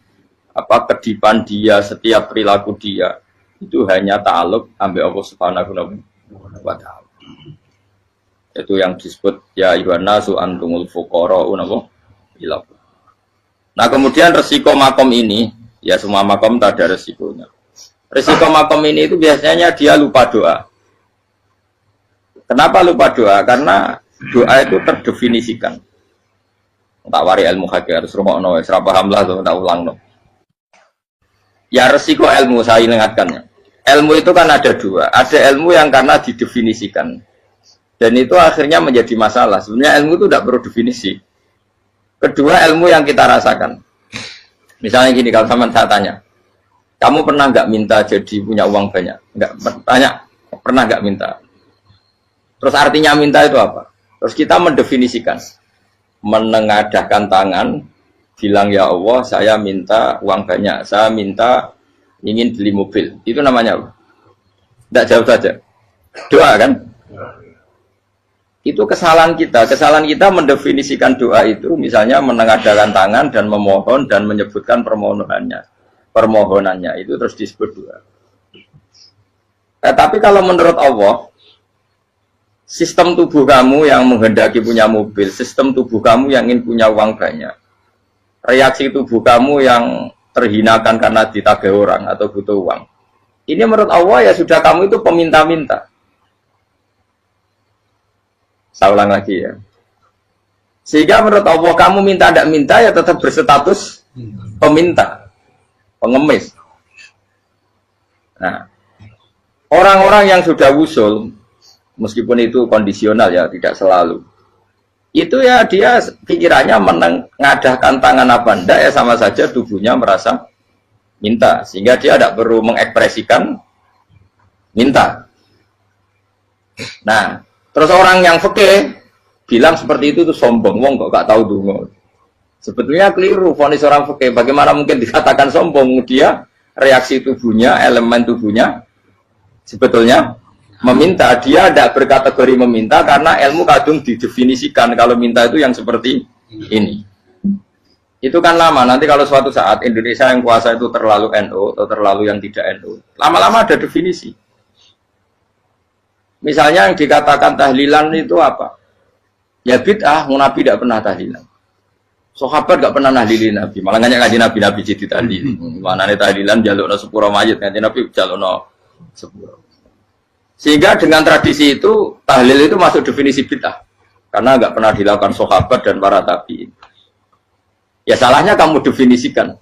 kedipan dia, setiap perilaku dia itu hanya ta'aluk ambil Allah Subhanahu wa ta'ala. Itu yang disebut ya ayyuhan nasu antumul fuqara'u ila. Nah, kemudian resiko makom ini, ya semua makom tak ada resikonya. Resiko makom ini itu biasanya dia lupa doa. Kenapa lupa doa? Karena doa itu terdefinisikan. Tak wari ilmu hakir, harus rumah serap paham lah tuh, tak ulang no. Ya resiko ilmu saya ingatkannya. Ilmu itu kan ada dua. Ada ilmu yang karena didefinisikan. Dan itu akhirnya menjadi masalah. Sebenarnya ilmu itu tidak perlu definisi. Kedua, ilmu yang kita rasakan. Misalnya gini, kalau sama saya tanya, kamu pernah nggak minta jadi punya uang banyak? Nggak tanya, pernah nggak minta? Terus artinya minta itu apa? Terus kita mendefinisikan, menengadahkan tangan, bilang ya Allah, saya minta uang banyak, saya minta ingin beli mobil. Itu namanya apa? Tidak jauh saja. Doa kan? Itu kesalahan kita mendefinisikan doa itu misalnya menengadahkan tangan dan memohon dan menyebutkan permohonannya itu terus disebut doa. Tapi kalau menurut Allah, sistem tubuh kamu yang menghendaki punya mobil, sistem tubuh kamu yang ingin punya uang banyak, reaksi tubuh kamu yang terhinakan karena ditagih orang atau butuh uang, ini menurut Allah ya sudah kamu itu peminta-minta. Saya ulang lagi ya. Sehingga menurut Allah kamu minta tidak minta ya tetap berstatus peminta, pengemis. Nah, orang-orang yang sudah wusul, meskipun itu kondisional ya, tidak selalu. Itu ya dia pikirannya menengadahkan tangan apa enggak ya sama saja tubuhnya merasa minta. Sehingga dia tidak perlu mengekspresikan minta. Nah, terus orang yang fikih bilang seperti itu sombong, wong kok gak tahu dungo. Sebetulnya keliru vonis orang fikih. Bagaimana mungkin dikatakan sombong? Dia reaksi tubuhnya, elemen tubuhnya sebetulnya meminta. Dia tidak berkategori meminta karena ilmu kadung didefinisikan kalau minta itu yang seperti ini. Itu kan lama. Nanti kalau suatu saat Indonesia yang kuasa itu terlalu NU atau terlalu yang tidak NU, lama-lama ada definisi. Misalnya yang dikatakan tahlilan itu apa? Ya bid'ah, Nabi tidak pernah tahlilan. Sahabat tidak pernah nahlilin Nabi. Malah nggak ngaji Nabi jadi tahlilin. Mana nih tahlilan jalukno sepuro mayit, ngaji Nabi jalukno sepuro. Sehingga dengan tradisi itu tahlil itu masuk definisi bid'ah. Karena nggak pernah dilakukan sahabat dan para tabi'in. Ya salahnya kamu definisikan.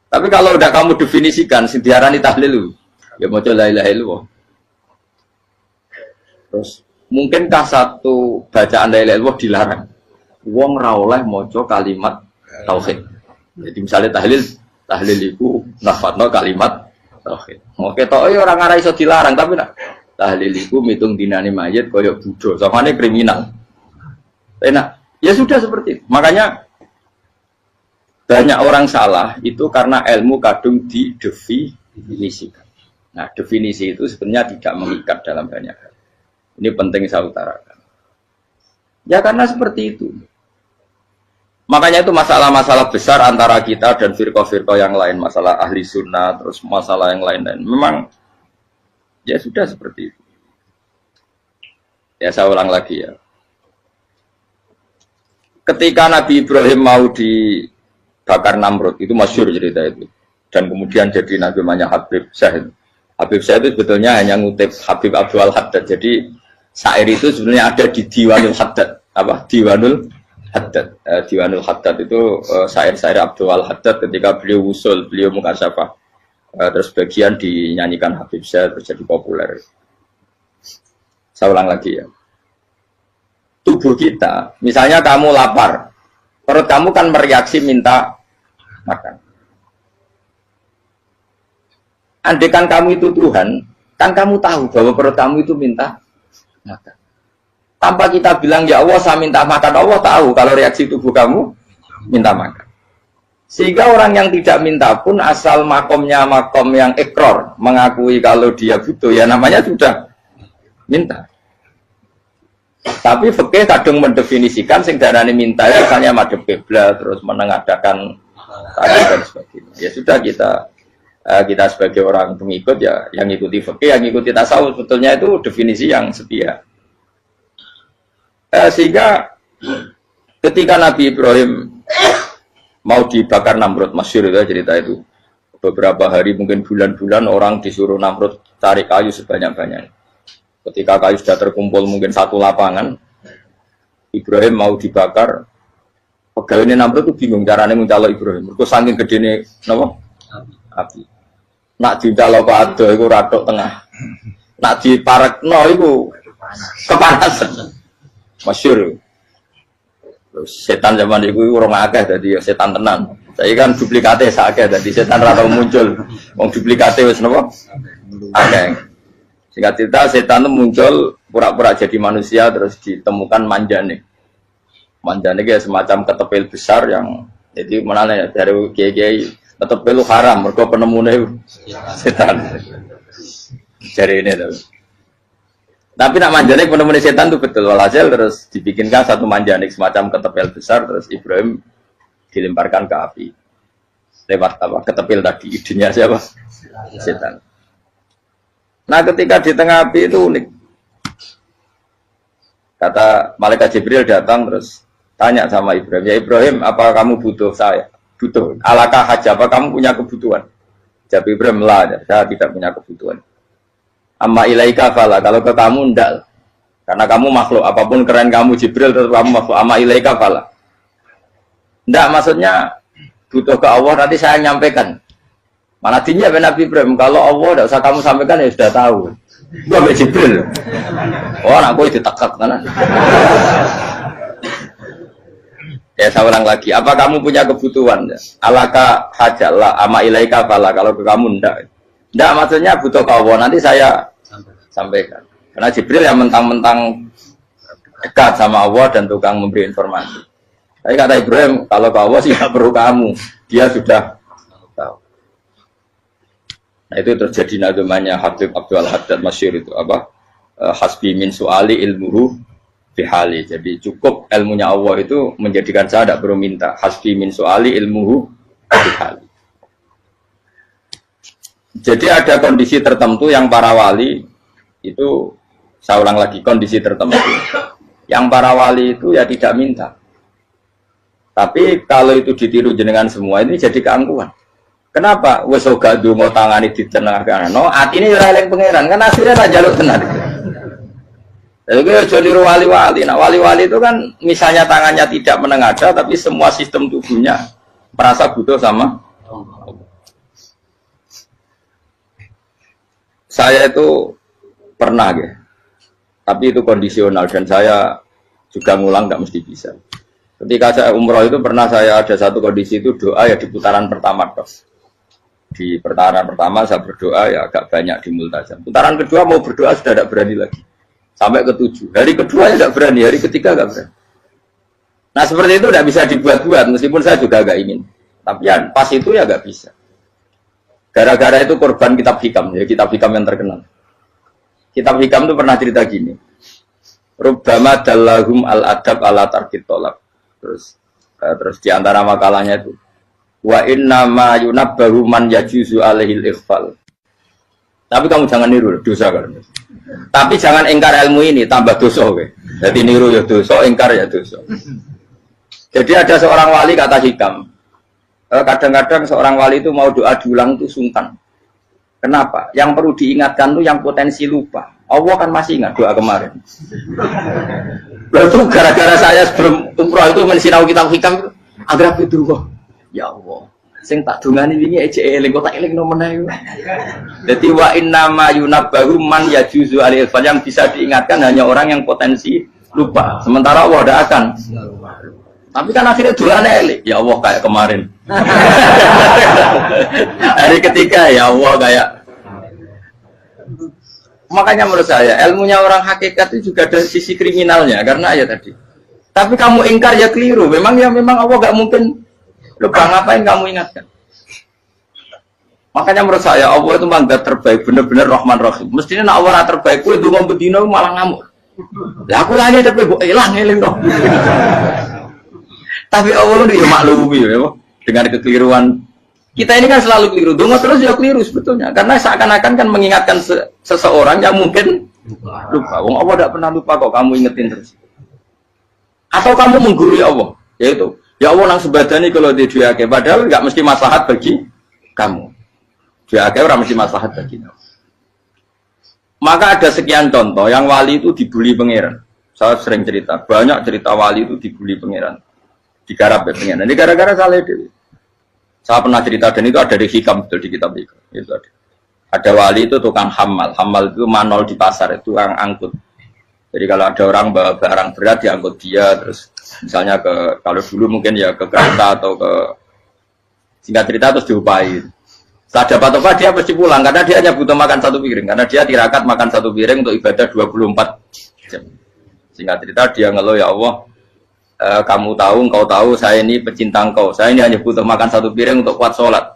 Tapi kalau udah kamu definisikan, diarani tahlil, ya mau la ilaha illallah. Terus mungkinkah satu bacaan la ilaha illallah dilarang? Wong ra oleh maca kalimat tauhid. Jadi misalnya tahlil iku nafatno kalimat tauhid. Oke tok ya ora ngara iso dilarang tapi nak tahlil iku mitung dinane mayit koyo budo, samane kriminal. Enak. Ya sudah seperti itu. Makanya banyak orang salah itu karena ilmu kadung didefinisikan. Nah, definisi itu sebenarnya tidak mengikat dalam banyak hal. Ini penting saya utarakan. Ya karena seperti itu. Makanya itu masalah-masalah besar antara kita dan firqah-firqah yang lain. Masalah ahli sunnah, terus masalah yang lain-lain. Memang, ya sudah seperti itu. Ya saya ulang lagi ya. Ketika Nabi Ibrahim mau dibakar Namrud, itu masyhur cerita itu. Dan kemudian jadi Nabi namanya Habib Syahid. Habib Syahid itu sebetulnya hanya ngutip Habib Abdul Haddad. Jadi syair itu sebenarnya ada di Diwanul Haddad. Apa? Diwanul Haddad. Diwanul Haddad itu syair-syair Abdul Haddad ketika beliau usul, beliau mukasyafah. Terus bagian dinyanyikan Habib Syahid terjadi populer. Saya ulang lagi ya. Tubuh kita, misalnya kamu lapar, perut kamu kan mereaksi minta makan. Andaikan kamu itu Tuhan, kan kamu tahu bahwa perut kamu itu minta makan. Tanpa kita bilang, ya Allah saya minta makan, Allah tahu kalau reaksi tubuh kamu minta makan. Sehingga orang yang tidak minta pun asal makomnya makom yang ikrar, mengakui kalau dia butuh, ya namanya sudah minta. Tapi fikih kadang mendefinisikan sing darane minta itu misalnya madhep kiblat terus menengadakan tadi dan sebagainya. Ya sudah kita sebagai orang pengikut ya yang ikuti fikih, yang ikuti tasawuf sebetulnya itu definisi yang setia. Sehingga ketika Nabi Ibrahim mau dibakar Namrud, masyhur itu cerita itu. Beberapa hari mungkin bulan-bulan orang disuruh Namrud cari kayu sebanyak-banyaknya. Ketika kayu sudah terkumpul mungkin satu lapangan, Ibrahim mau dibakar. Pegawai Namrud itu bingung caranya mencalok Ibrahim. Mereka saking gedene napa? Api. Nak dicalok ke ado iku ratok tengah. Nak diparekno iku kepanasan. Masyhur. Setan zaman itu orang akeh jadi setan tenan. Saya kan duplikate sakeh jadi setan ra tau muncul. Wong duplikate wis napa? Akeh. Singkat cerita setan itu muncul pura-pura jadi manusia terus ditemukan manjane. Manjane kayak semacam ketepil besar yang jadi menane dari kiai-kiai ketepil itu haram mergo penemune setan. Jari ini tuh. Tapi nak manjanik penemuan setan itu betul. Walhasil terus dibikinkan satu manjanik semacam ketepil besar terus Ibrahim dilemparkan ke api. Lewat apa? Ketepil tadi idenya siapa? Setan. Nah ketika di tengah api itu unik. Kata malaikat Jibril datang terus tanya sama Ibrahim, ya Ibrahim apa kamu butuh saya? Butuh. Alakah haja apa kamu punya kebutuhan? Jawab Ibrahim lah, saya tidak punya kebutuhan. Amma ilaika fala, kalau ke kamu ndak. Karena kamu makhluk, apapun keren kamu Jibril tetap kamu makhluk. Amma ilaika fala. Ndak maksudnya butuh ke Allah nanti saya nyampaikan. Mana dinya Nabi Ibrahim, kalau Allah ndak usah kamu sampaikan ya sudah tahu. Itu sampai Jibril. Oh, aku ditekak kan. Ya saya ulang lagi, apa kamu punya kebutuhan? Alaka hajalah amma ilaika fala, kalau ke kamu ndak. Ndak maksudnya butuh ke Allah nanti saya sampaikan. Karena Jibril yang mentang-mentang dekat sama Allah dan tukang memberi informasi. Tapi kata Ibrahim, kalau ke Allah sih tidak perlu kamu, dia sudah tahu. Nah itu terjadi nadumanya Habib Abdul Haddad masyhur itu apa? Hasbi min su'ali ilmuhu bihali. Jadi cukup ilmunya Allah itu menjadikan saya tidak perlu minta. Hasbi min su'ali ilmuhu bihali. Jadi ada kondisi tertentu yang para wali itu, saya ulang lagi, kondisi tertentu yang para wali itu ya tidak minta. Tapi kalau itu ditiru jenengan semua ini jadi keangkuhan. Kenapa? Wes ora ndonga tangane ditenengahkan. No, atine ora eling pangeran, kan akhirnya ra njaluk tenan. Jadi aja niru wali-wali. Nah, wali-wali itu kan misalnya tangannya tidak menengadah tapi semua sistem tubuhnya merasa butuh sama saya itu pernah ya, tapi itu kondisional dan saya juga ngulang nggak mesti bisa. Ketika saya umroh itu pernah saya ada satu kondisi itu doa ya di putaran pertama toh. Di putaran pertama saya berdoa ya agak banyak di multazam. Putaran kedua mau berdoa sudah tidak berani lagi. Sampai ke-7. Hari kedua ya tidak berani, hari ketiga nggak berani. Nah seperti itu tidak bisa dibuat-buat meskipun saya juga agak ingin. Tapi ya pas itu ya nggak bisa. Gara-gara itu korban kitab hikam, ya kitab hikam yang terkenal. Kitab hikam itu pernah cerita gini. Rubbama dallahum al-adab ala tarkit tolak. Terus di antara makalahnya itu wa inna ma yunabbahu man yajuzu alaihil ikhfal. Tapi kamu jangan niru, dosa kan. Tapi jangan ingkar ilmu ini, tambah dosa we. Jadi niru ya dosa, ingkar ya dosa. Jadi ada seorang wali kata hikam. Kadang-kadang seorang wali itu mau doa diulang itu sungkan. Kenapa? Yang perlu diingatkan tuh yang potensi lupa. Allah kan masih ingat doa kemarin. Lalu gara-gara saya sebelum umroh itu mensinau kitab hikam itu agar itu kok. Ya Allah, sing tak dungani wingi ejek eling kok tak eling nomene. Dadi wa inna ma yunabbahu man yajuzu alil fal, yang bisa diingatkan hanya orang yang potensi lupa. Sementara Allah tidak akan. Tapi kan akhirnya doane eling. Ya Allah kayak kemarin. Hari ketiga ya Allah kayak. Makanya menurut saya ilmunya orang hakikat itu juga ada sisi kriminalnya karena ya tadi. Tapi kamu ingkar ya keliru. Memang Allah gak mungkin Loh, bang ngapain kamu ingatkan? Makanya menurut saya Allah itu mandat terbaik, bener-bener Rahman Rahim. Mestinya nak Allah terbaik, itu mau bedino malah ngamuk. Lah aku lagi tapi gue hilang dong. Tapi Allah itu ya maklumi ya, dengan kekeliruan. Kita ini kan selalu keliru, dongo terus ya keliru sebetulnya. Karena seakan-akan kan mengingatkan seseorang yang mungkin lupa. Wong Allah tidak pernah lupa kok, kamu ingetin terus. Atau kamu menggurui Allah, yaitu ya Allah nang sebadani kalau di duake, padahal nggak mesti maslahat bagi kamu. Duake orang mesti maslahat bagi kamu. Maka ada sekian contoh yang wali itu dibully pangeran. Saya sering cerita, banyak cerita wali itu dibully pangeran, digarap ya pangeran. Ini gara-gara salah itu. Saya pernah cerita dan itu ada di hikam betul di kitab itu. Ada wali itu tukang hamal itu manol di pasar itu yang angkut. Jadi kalau ada orang bawa barang berat diangkut dia, terus misalnya kalau dulu mungkin ya ke kereta atau ke singkat cerita terus diupain. Setelah dapat apa dia pasti pulang karena dia hanya butuh makan satu piring karena dia tirakat makan satu piring untuk ibadah 24 jam. Singkat cerita dia ngeluh ya Allah. Kamu tahu, engkau tahu, saya ini pecinta engkau. Saya ini hanya butuh makan satu piring untuk kuat sholat.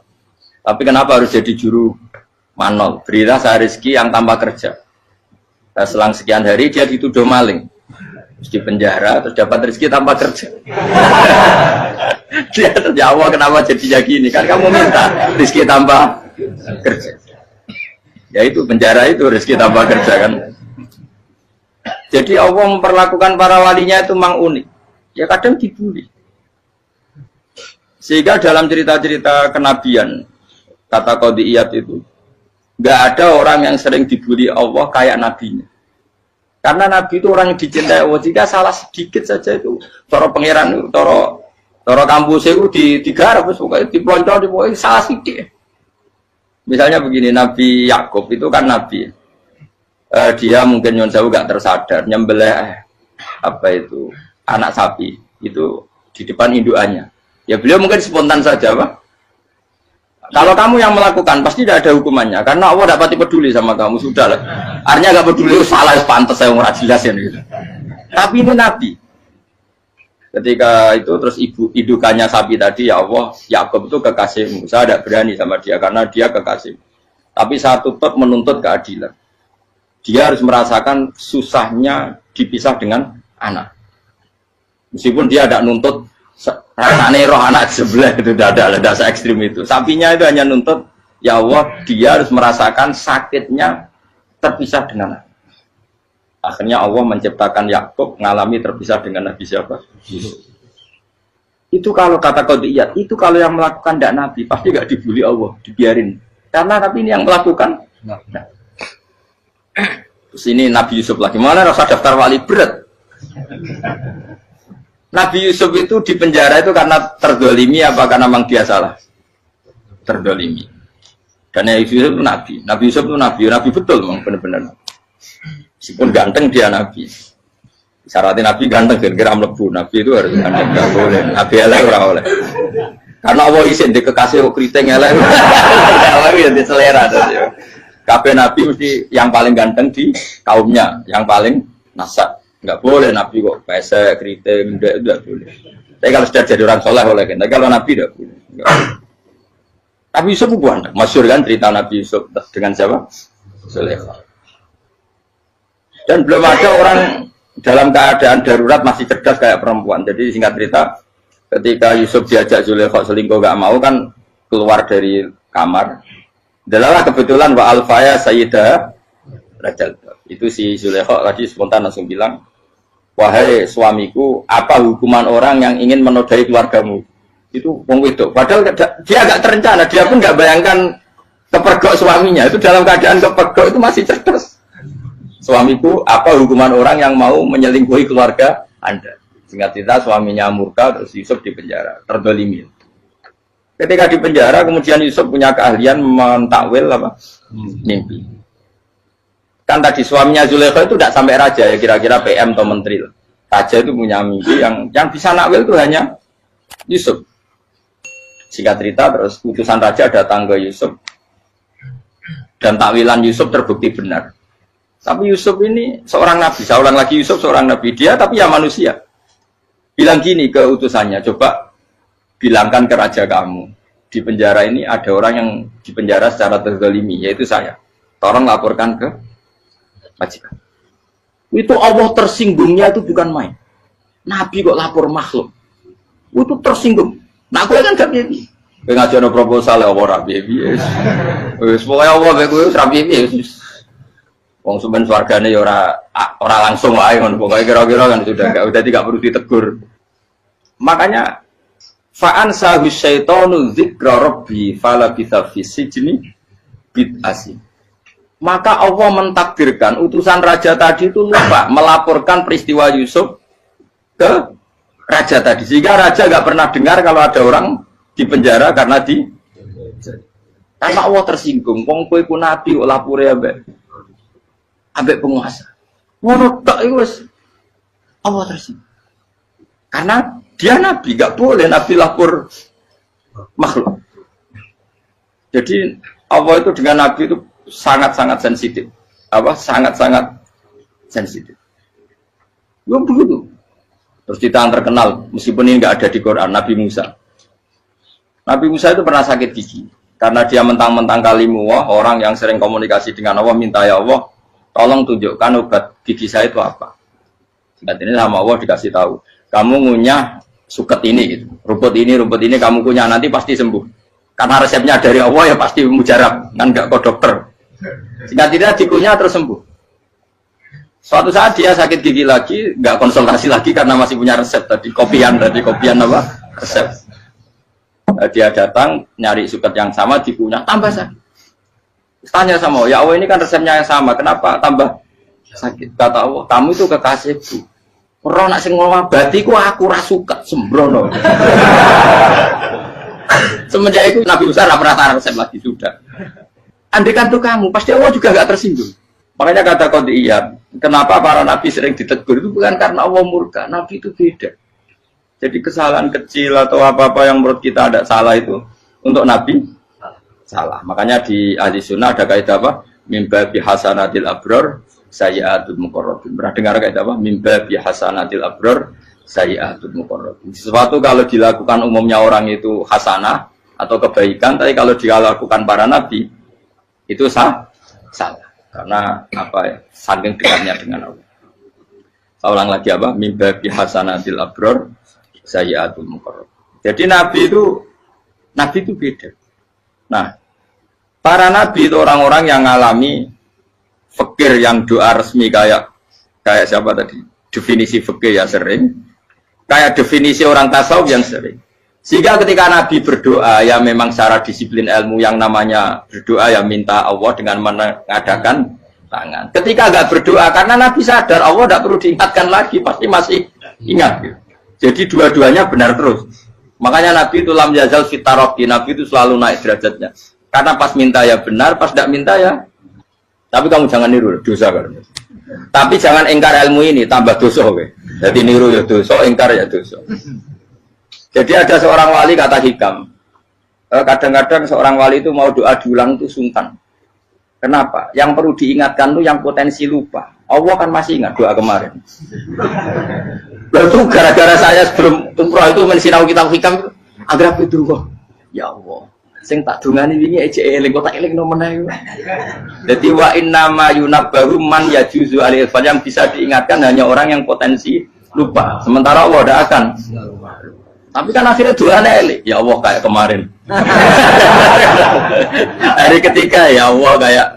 Tapi kenapa harus jadi juru manol? Berilah saya rezeki yang tanpa kerja. Nah, selang sekian hari dia dituduh maling. Terus di penjara, terus dapat rezeki tanpa kerja. Dia ya Allah kenapa jadinya gini? Kan kamu minta rezeki tanpa kerja. Ya itu penjara itu rezeki tanpa kerja kan. Jadi Allah memperlakukan para walinya itu memang unik. Ya kadang dibully. Sehingga dalam cerita-cerita kenabian, kata Qadiyat itu, nggak ada orang yang sering dibully Allah kayak nabinya. Karena nabi itu orang yang dicintai Allah. Jika salah sedikit saja itu, toro pangeran itu, toro kampus itu digarap, pokoknya diploncong, pokoknya salah sedikit. Misalnya begini, Nabi Yakub itu kan nabi. Dia mungkin nyon jauh nggak tersadar, nyembelih apa itu anak sapi itu di depan indukannya. Ya beliau mungkin spontan saja, Pak. Kalau kamu yang melakukan pasti tidak ada hukumannya karena Allah tidak pati peduli sama kamu, sudah lah. Artinya nggak peduli, salah pantas saya nggak jelasin gitu. Tapi ini Nabi. Ketika itu terus indukannya sapi tadi, ya Allah, Yakub itu kekasihmu. Saya tidak berani sama dia karena dia kekasih. Tapi saya tetap menuntut keadilan. Dia harus merasakan susahnya dipisah dengan anak. Meskipun dia tidak nuntut rasanya roh anak sebelah itu tidak ada se-ekstrim itu. Sapinya itu hanya nuntut ya Allah dia harus merasakan sakitnya terpisah dengan anak. Akhirnya Allah menciptakan Yakub mengalami terpisah dengan Nabi siapa? Itu kalau kata Qadiyat, itu kalau yang melakukan tidak Nabi pasti nggak dibully Allah, dibiarin. Karena Nabi ini yang melakukan. Nah. Terus ini Nabi Yusuf lagi mana rasa daftar wali berat. Nabi Yusuf itu di penjara itu karena terdolimi apa karena memang dia salah? Terdolimi. Karena Yusuf itu Nabi. Nabi Yusuf itu Nabi betul memang benar-benar. Meskipun ganteng dia Nabi. Syaratnya Nabi ganteng kira-kira mlebu. Nabi itu harus ganteng, nggak boleh. Nabi elek ora oleh. Karena Allah izin di kekasih keriting elek. Allah ya di selera ya. Kabeh Nabi mesti yang paling ganteng di kaumnya, yang paling nasab. Nggak boleh Nabi kok pesek, keriting, enggak boleh. Tapi kalau sudah jadi orang soleh boleh kan. Tapi kalau Nabi tidak boleh. Tapi Yusuf bukan. Masyhur kan cerita Nabi Yusuf dengan siapa? Zulaikha. Dan belum ada orang dalam keadaan darurat masih cerdas kayak perempuan. Jadi singkat cerita, ketika Yusuf diajak Zulaikha selingkuh nggak mau kan keluar dari kamar. Adalah kebetulan wa alfaya sayyidah rajal. Itu si Zulaikha tadi spontan langsung bilang, wahai suamiku, apa hukuman orang yang ingin menodai keluargamu? Itu wong wedok. Padahal dia agak terencana, dia pun nggak bayangkan kepergok suaminya. Itu dalam keadaan kepergok itu masih cerdas. Suamiku, apa hukuman orang yang mau menyelingkuhi keluarga Anda? Singkat cerita suaminya murka, terus Yusuf di penjara, terdolimi. Ketika di penjara, kemudian Yusuf punya keahlian mentakwil apa? Mimpi. Kan tadi suaminya Zulaikha itu tidak sampai raja ya, kira-kira PM atau menteri. Raja itu punya mimpi yang bisa nakwil itu hanya Yusuf. Singkat cerita terus utusan raja datang ke Yusuf dan takwilan Yusuf terbukti benar. Tapi Yusuf ini seorang nabi, saya ulang lagi Yusuf seorang nabi dia tapi ya manusia. Bilang gini ke utusannya, coba bilangkan ke raja kamu, di penjara ini ada orang yang di penjara secara terzalimi, yaitu saya. Tolong laporkan ke majikan. Itu Allah tersinggungnya itu bukan main. Nabi kok lapor makhluk. Itu tersinggung. Nah, aku kan gak bibi. Kowe ngajono proposal ya ora bibi. Wis pokoke Allah kowe ora bibi. Wong sampean swargane ya ora langsung wae ngono. Pokoke kira-kira kan sudah enggak perlu ditegur. Makanya fa'an sahu syaitanu dzikra rabbi fala bisa fi sijni bid'asi. Maka Allah mentakdirkan utusan raja tadi itu lupa melaporkan peristiwa Yusuf ke raja tadi, sehingga raja nggak pernah dengar kalau ada orang di penjara karena Allah tersinggung. Wong kowe ku nabi kok lapore ambek penguasa. Ngono tok iku wis Allah tersinggung. Karena dia nabi, nggak boleh nabi lapor makhluk. Jadi Allah itu dengan nabi itu sangat-sangat sensitif. Sangat-sangat sensitif. Ya begitu. Terus kita yang terkenal, meskipun ini nggak ada di Quran, Nabi Musa. Nabi Musa itu pernah sakit gigi. Karena dia mentang-mentang kalimullah, orang yang sering komunikasi dengan Allah, minta ya Allah, tolong tunjukkan obat gigi saya itu apa. Singkat ini sama Allah dikasih tahu. Kamu ngunyah suket ini, gitu. Rumput ini kamu kunyah, nanti pasti sembuh. Karena resepnya dari Allah ya pasti mujarab, kan nggak ke dokter. Sehingga tidak dikunyah terus sembuh. Suatu saat dia sakit gigi lagi, nggak konsultasi lagi karena masih punya resep tadi, kopian apa? Resep. Dia datang nyari suket yang sama, dikunyah tambah sakit. Tanya sama Allah, ya Allah ini kan resepnya yang sama, kenapa tambah sakit? Kata Allah, kamu itu kekasihku. Ora nak sing ngobati ku aku ra suket sembrono. Semenjak itu Nabi Musa ora pernah resep lagi sudah. Andaikan itu kamu, pasti Allah juga gak tersinggung. Makanya kata Qadiyat, kenapa para nabi sering ditegur itu bukan karena Allah murka, nabi itu beda. Jadi kesalahan kecil atau apa-apa yang menurut kita ada salah itu untuk nabi salah. Makanya di ahli sunnah ada kaidah apa? Mimba bihasanatil abror sayyi'atul muqarrabin. Pernah dengar kaidah apa? Mimba bihasanatil abror sayyi'atul muqarrabin. Sesuatu kalau dilakukan umumnya orang itu hasanah atau kebaikan, tapi kalau dilakukan para nabi itu salah karena apa ya, saking dekatnya dengan Allah. Saya ulang lagi apa? Mimba bihasanatil abror sayyi'atul muqarrab. Jadi nabi itu beda. Nah, para nabi itu orang-orang yang ngalami fikir yang doa resmi kayak siapa tadi? Definisi fikir ya sering. Kayak definisi orang tasawuf yang sering. Sehingga ketika Nabi berdoa, ya memang secara disiplin ilmu yang namanya berdoa, ya minta Allah dengan mengadakan tangan. Ketika nggak berdoa, karena Nabi sadar Allah tidak perlu diingatkan lagi, pasti masih ingat. Gitu. Jadi dua-duanya benar terus. Makanya Nabi itu lam yazal fitaroki, Nabi itu selalu naik derajatnya. Karena pas minta ya benar, pas tidak minta ya. Tapi kamu jangan niru, dosa kan. Tapi jangan ingkar ilmu ini, tambah dosa. Okay? Jadi niru ya dosa, ingkar ya dosa. Jadi ada seorang wali kata hikam, kadang-kadang seorang wali itu mau doa diulang itu sungkan. Kenapa? Yang perlu diingatkan itu yang potensi lupa. Allah kan masih ingat doa kemarin. Lalu gara-gara saya sebelum umroh itu mensinau kitab hikam, agar itu kok. Ya Allah, sing tak dungani wingi eling kok tak eling nomen ae. Dadi wa innama yunabbahu man yajuzu alil yang bisa diingatkan hanya orang yang potensi lupa. Sementara Allah tidak akan. Tapi kan akhirnya doanya elik, ya Allah kayak kemarin. Hari ketiga ya Allah kayak.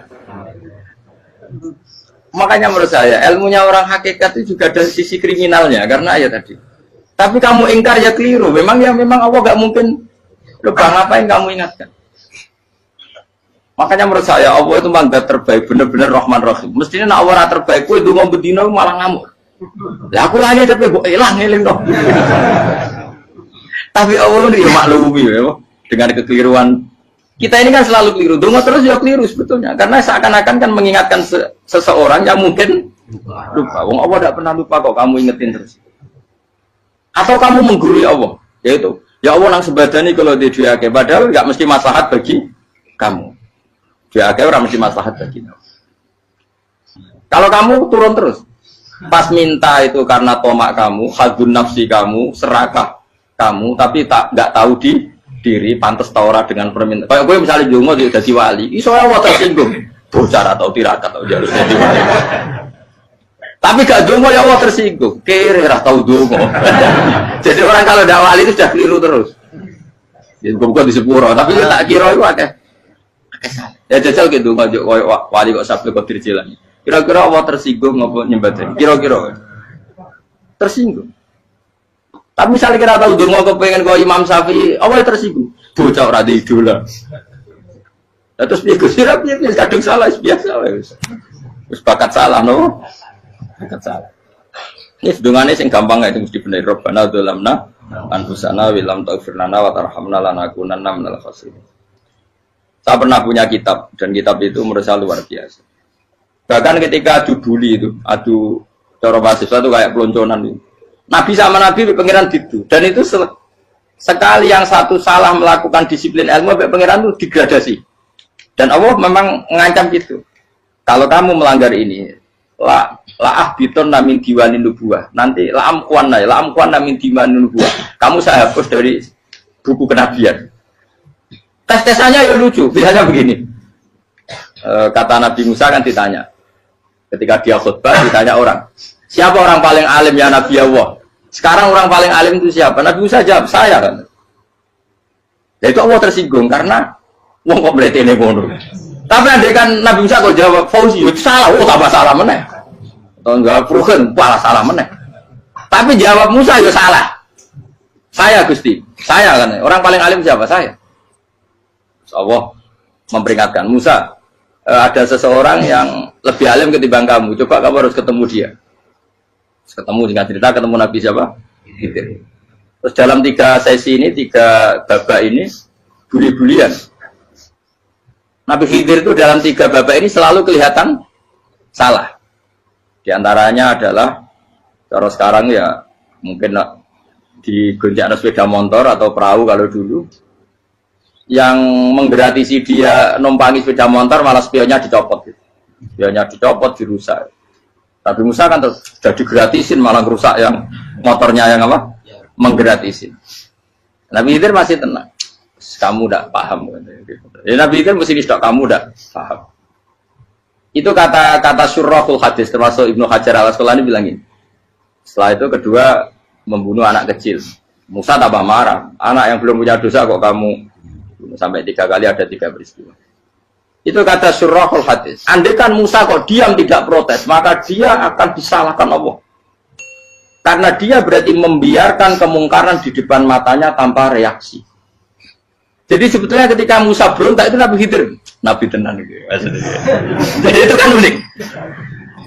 Makanya menurut saya ilmunya orang hakikat itu juga ada sisi kriminalnya karena ya tadi. Tapi kamu ingkar ya keliru. Memang Allah gak mungkin lupa, ngapain kamu ingatkan. Makanya menurut saya Allah itu mangga terbaik, benar-benar Rahman Rahim. Mestinya nak Allah terbaik, itu mau bedino malah ngamuk. Lah aku lagi tapi kok eling dong. Tapi Allah itu ya maklumi ya, dengan kekeliruan. Kita ini kan selalu keliru, dongo terus ya keliru sebetulnya. Karena seakan-akan kan mengingatkan seseorang yang mungkin lupa. Wong Allah tidak pernah lupa kok, kamu ingetin terus. Atau kamu menggurui Allah, yaitu ya Allah nang sebadani kalau di duake, padahal nggak mesti maslahat bagi kamu. Duake orang mesti maslahat bagi kamu. Kalau kamu turun terus, pas minta itu karena tomak kamu, hadun nafsi kamu, serakah. kamu tapi nggak tahu diri pantas taura dengan permintaan. Kayak gue misalnya jongo jadi wali, iso Allah tersinggung. Bocah atau tirakat atau jalur jadi wali. Tapi gak jongo ya Allah tersinggung. Kere ra tau jongo. Jadi orang kalau tidak wali itu sudah keliru terus. Ya bukan di sepuro, tapi tak kira itu akeh. Ya jajal gitu ngajak wali kok sabtu kok dirjelan. Kira-kira Allah tersinggung ngopo nyembah. Kira-kira tersinggung. Tapi misalnya kita tahu dongo kepengen kau Imam Syafi'i, Allah tersinggung. Bocah ora di idola. Terus dia gusirap dia kadung salah biasa wes. Wis bakat salah no. Bakat salah. Ini sedungane sing gampang itu mesti bener Rabbana dzalamna anfusana wa lam taghfir lana wa tarhamna lanakunanna minal khasirin. Saya pernah punya kitab dan kitab itu menurut saya luar biasa. Bahkan ketika adu bully itu, adu cara mahasiswa itu kayak pelonconan itu. Nabi sama Nabi pengiran itu, dan itu sekali yang satu salah melakukan disiplin ilmu, pengiran itu degradasi. Dan Allah memang mengancam gitu. Kalau kamu melanggar ini, la biton namin diwanin nubuah. Nanti la amkuan namin diwanin nubuah. Kamu saya hapus dari buku kenabian. Tes-tesannya ya lucu. Biasanya begini. Kata Nabi Musa kan ditanya. Ketika dia khutbah ditanya orang. Siapa orang paling alim ya Nabi Allah? Sekarang orang paling alim itu siapa? Nabi Musa jawab, saya kan. Ya itu Allah tersinggung karena wong kok mletene ngono. Tapi andai kan Nabi Musa kok jawab Fauzi, itu salah, tambah salah meneh. Atau enggak Prugen, malah salah meneh. Tapi jawab Musa ya salah. Saya Gusti, saya kan. Orang paling alim siapa? Saya. Allah memperingatkan Musa, ada seseorang yang lebih alim ketimbang kamu. Coba kamu harus ketemu dia. Ketemu singkat cerita ketemu Nabi siapa? Khidir. Terus dalam 3 sesi ini, 3 babak ini buli-bulian. Nabi Khidir itu dalam 3 babak ini selalu kelihatan salah. Di antaranya adalah cara sekarang ya mungkin di gonjak sepeda motor atau perahu kalau dulu yang menggratisi dia numpangi sepeda motor malah spionnya dicopot. Spionnya dicopot, dirusak. Nabi Musa kan sudah digratisin malah rusak yang motornya yang apa? Menggratisin. Nabi Khidir masih tenang. Kamu tidak paham. Ya, Nabi Khidir mesti tidak kamu tidak paham. Itu kata syurrahul hadis termasuk Ibnu Hajar al-Asqalani bilang ini. Setelah itu kedua membunuh anak kecil. Musa tambah marah. Anak yang belum punya dosa kok kamu sampai 3 kali ada 3 peristiwa. Itu kata syurrahul hadis. Andai kan Musa kok diam tidak protes, maka dia akan disalahkan Allah. Karena dia berarti membiarkan kemungkaran di depan matanya tanpa reaksi. Jadi sebetulnya ketika Musa berontak itu Nabi Khidir, Nabi tenan gitu. Jadi itu kan unik.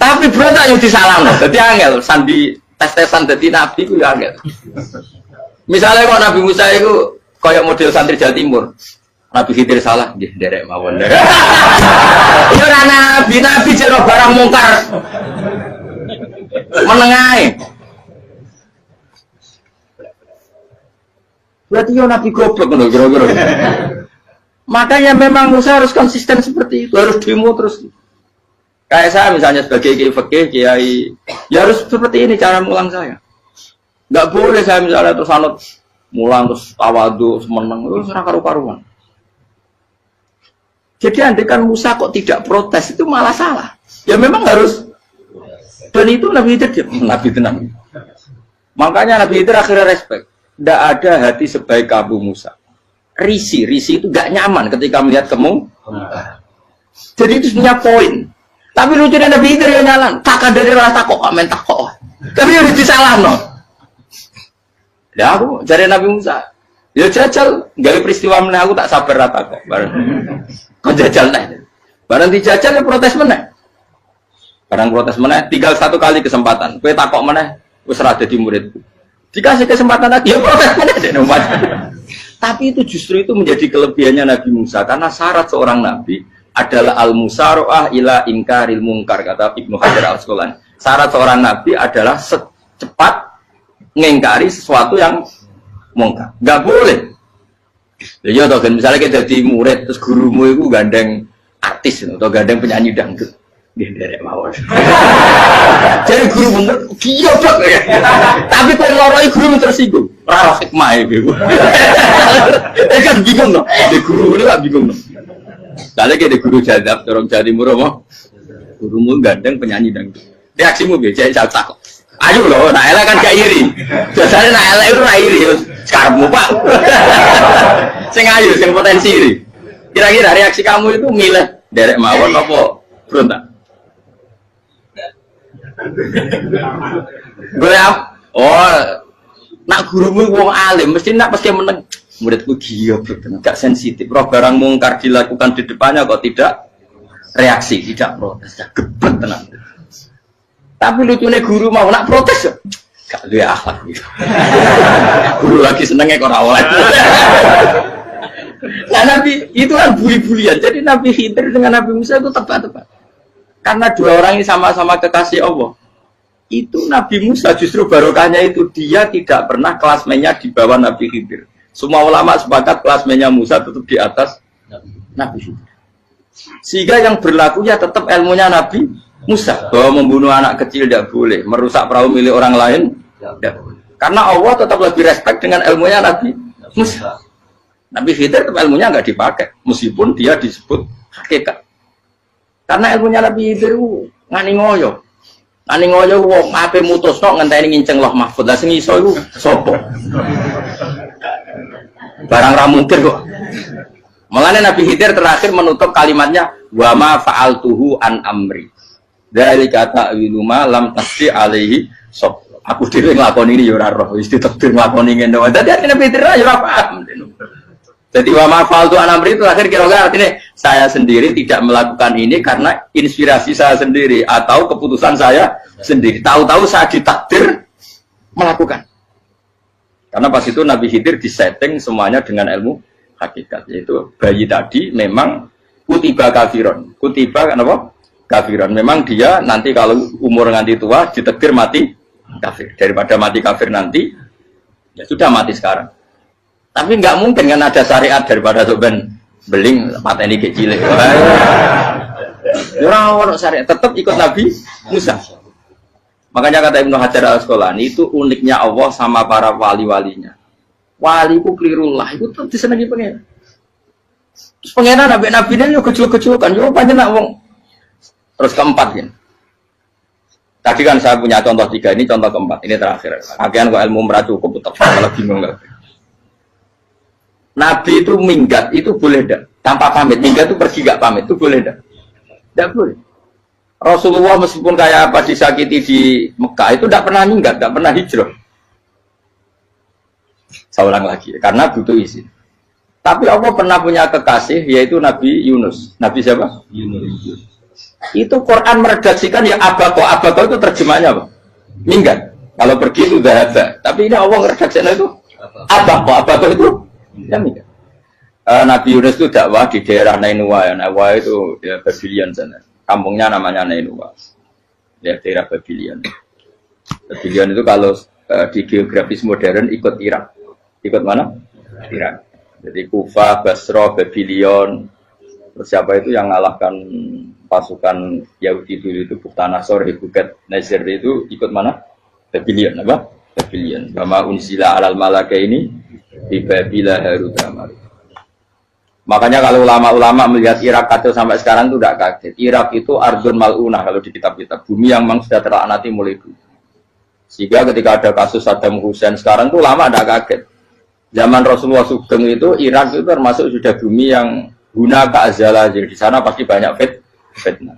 Tapi berontak yang disalahkan. Jadi angel sandi tes-tesan jadi Nabi itu ya angel. Misalnya kok Nabi Musa itu kayak model santri Jawa Timur. Nabi Khidir salah, nggih derek mawon. Ya ora nabi jero barang mungkar. Menengae. Berarti yo nabi goblok ngono kira-kira. Makanya memang Musa harus konsisten seperti itu, harus demo terus. Kayak saya misalnya sebagai kiai fikih, kiai ya harus seperti ini cara mulang saya. Enggak boleh saya misalnya terus anut mulang terus tawadu, semeneng terus ora karu-karuan. Jadi andai kan Musa kok tidak protes itu malah salah. Ya memang harus. Dan itu Nabi Khidir, Nabi tenang. Makanya Nabi Khidir akhirnya respect. Tidak ada hati sebaik Abu Musa. Risi itu gak nyaman ketika melihat kemungkaran. Jadi itu punya poin. Tapi lucunya Nabi Khidir yang nyalan. Tak ada rasa kok amen tak kok. Tapi harus disalah no. Ya aku cari Nabi Musa. Ya jajal, gak peristiwa meneh aku tak sabar rata kok. Kau jajal nih, barang dijajal ya protes meneh. Barang protes meneh, tinggal 1 kali kesempatan. Kue takok meneh, wis ora dadi muridku. Dikasih kesempatan lagi, ya protes meneh deh. Tapi itu justru itu menjadi kelebihannya Nabi Musa karena syarat seorang nabi adalah al-musara'ah ila inkaril munkar kata Ibnu Hajar al-Asqalani. Syarat seorang nabi adalah secepat mengingkari sesuatu yang mungkar. Enggak boleh. Ya toh kan misalnya kita jadi murid terus gurumu itu gandeng artis atau gandeng penyanyi dangdut. Dia derek mawon. Jadi guru bener, goblok ya. Tapi kok ngoroi guru tersinggung. Ora hikmah iku. Kan bingung no. Di guru itu gak bingung no. Kali kayak di guru jadab, dorong jadi murah mau. Gurumu gandeng penyanyi dangdut. Reaksimu biasa cak. Ayo loh, nak elek kan gak iri. Biasanya nak elek itu gak iri. Sekarangmu pak. Sing ayu, sing potensi iri. Kira-kira reaksi kamu itu milih derek mawon apa berontak? Gue nak gurumu wong alim, mesti nak pasti meneng. Muridku gila, gak sensitif. Roh barang mungkar dilakukan di depannya kok tidak reaksi, tidak protes, gebet tenang. Tapi lucunya guru mau nak protes ya, gak luwe akhlak gitu. Guru lagi senengnya kok rawat. Nah Nabi itu kan buli-bulian. Jadi Nabi Khidir dengan Nabi Musa itu tepat-tepat. Karena dua orang ini sama-sama kekasih Allah. Itu Nabi Musa justru barokahnya itu dia tidak pernah kelasmennya di bawah Nabi Khidir. Semua ulama sepakat kelasmennya Musa tetap di atas Nabi Khidir. Sehingga yang berlaku ya tetap ilmunya Nabi Musa, bahwa membunuh anak kecil tidak boleh, merusak perahu milik orang lain tidak boleh. Karena Allah tetap lebih respect dengan ilmunya Nabi Musa. Nabi Khidir tetap ilmunya nggak dipakai, meskipun dia disebut hakikat. Karena ilmunya Nabi Khidir ngani ngoyo. Ngani ngoyo wong ape mutusno ngenteni nginceng loh mahfud. Lah sing iso iku sapa? Barang ra mungkin kok. Makanya Nabi Khidir terakhir menutup kalimatnya wa ma fa'altuhu an amri. Dari kata wiluma lam tasdi alaihi sob. Aku dhewe nglakoni ini ya ora roh, wis ditakdir nglakoni ngene wae. Dadi Nabi Khidir ya ora paham. Jadi wa ma fa'altu an amri itu akhir kira-kira artinya saya sendiri tidak melakukan ini karena inspirasi saya sendiri atau keputusan saya sendiri. Tahu-tahu saya ditakdir melakukan. Karena pas itu Nabi Khidir disetting semuanya dengan ilmu hakikat, yaitu bayi tadi memang kutiba kafiron. Kutiba kan apa? Kafiron. Memang dia nanti kalau umur nganti tua ditakdir mati kafir. Daripada mati kafir nanti, ya sudah mati sekarang. Tapi nggak mungkin kan ada syariat daripada soben beling pateni kecil. Orang syariat tetap ikut Nabi Musa. Makanya kata Ibnu Hajar Al-Asqalani itu uniknya Allah sama para wali-walinya. Wali ku klirullah itu tetap disenangi pengen. Terus pengenan nabi-nabi ini yo kecil-kecil kan yo panjenengan wong. Terus keempat ya. Tadi kan saya punya contoh 3, ini contoh keempat, ini terakhir. Akhirnya kok ilmu merah cukup tetap kalau bingung enggak. Nabi itu minggat itu boleh enggak? Tanpa pamit, minggat itu pergi enggak pamit itu boleh enggak? Enggak boleh. Rasulullah meskipun kayak apa disakiti di Mekah itu tidak pernah minggat, tidak pernah hijrah. Saya ulang lagi, karena butuh izin. Tapi Allah pernah punya kekasih, yaitu Nabi Yunus. Nabi siapa? Yunus. Itu Quran meredaksikan ya abako. Abako itu terjemahnya apa? Minggat. Kalau pergi itu dahaba. Tapi ini Allah meredaksikan itu abako. Abako itu ya minggat. Nabi Yunus itu dakwah di daerah Nainua. Ya. Nainua itu ya Babylon sana. Kampungnya namanya Nainua. Ya daerah Babylon. Babylon itu kalau di geografis modern ikut Irak. Ikut mana? Irak. Jadi Kufah, Basra, Babylon. Terus siapa itu yang ngalahkan pasukan Yahudi dulu itu Buktanasor, Hebuket, Nazir itu ikut mana? Babylon, apa? Babylon. Bama unsila alal malaka ini di Babila Harutama. Makanya kalau ulama-ulama melihat Irak kacau sampai sekarang itu tidak kaget. Irak itu ardun mal'unah kalau di kitab-kitab. Bumi yang memang sudah terlaknati mulai dulu. Sehingga ketika ada kasus Saddam Hussein sekarang itu ulama tidak kaget. Zaman Rasulullah Sugeng itu Irak itu termasuk sudah bumi yang guna keazalah. Di sana pasti banyak fitnah.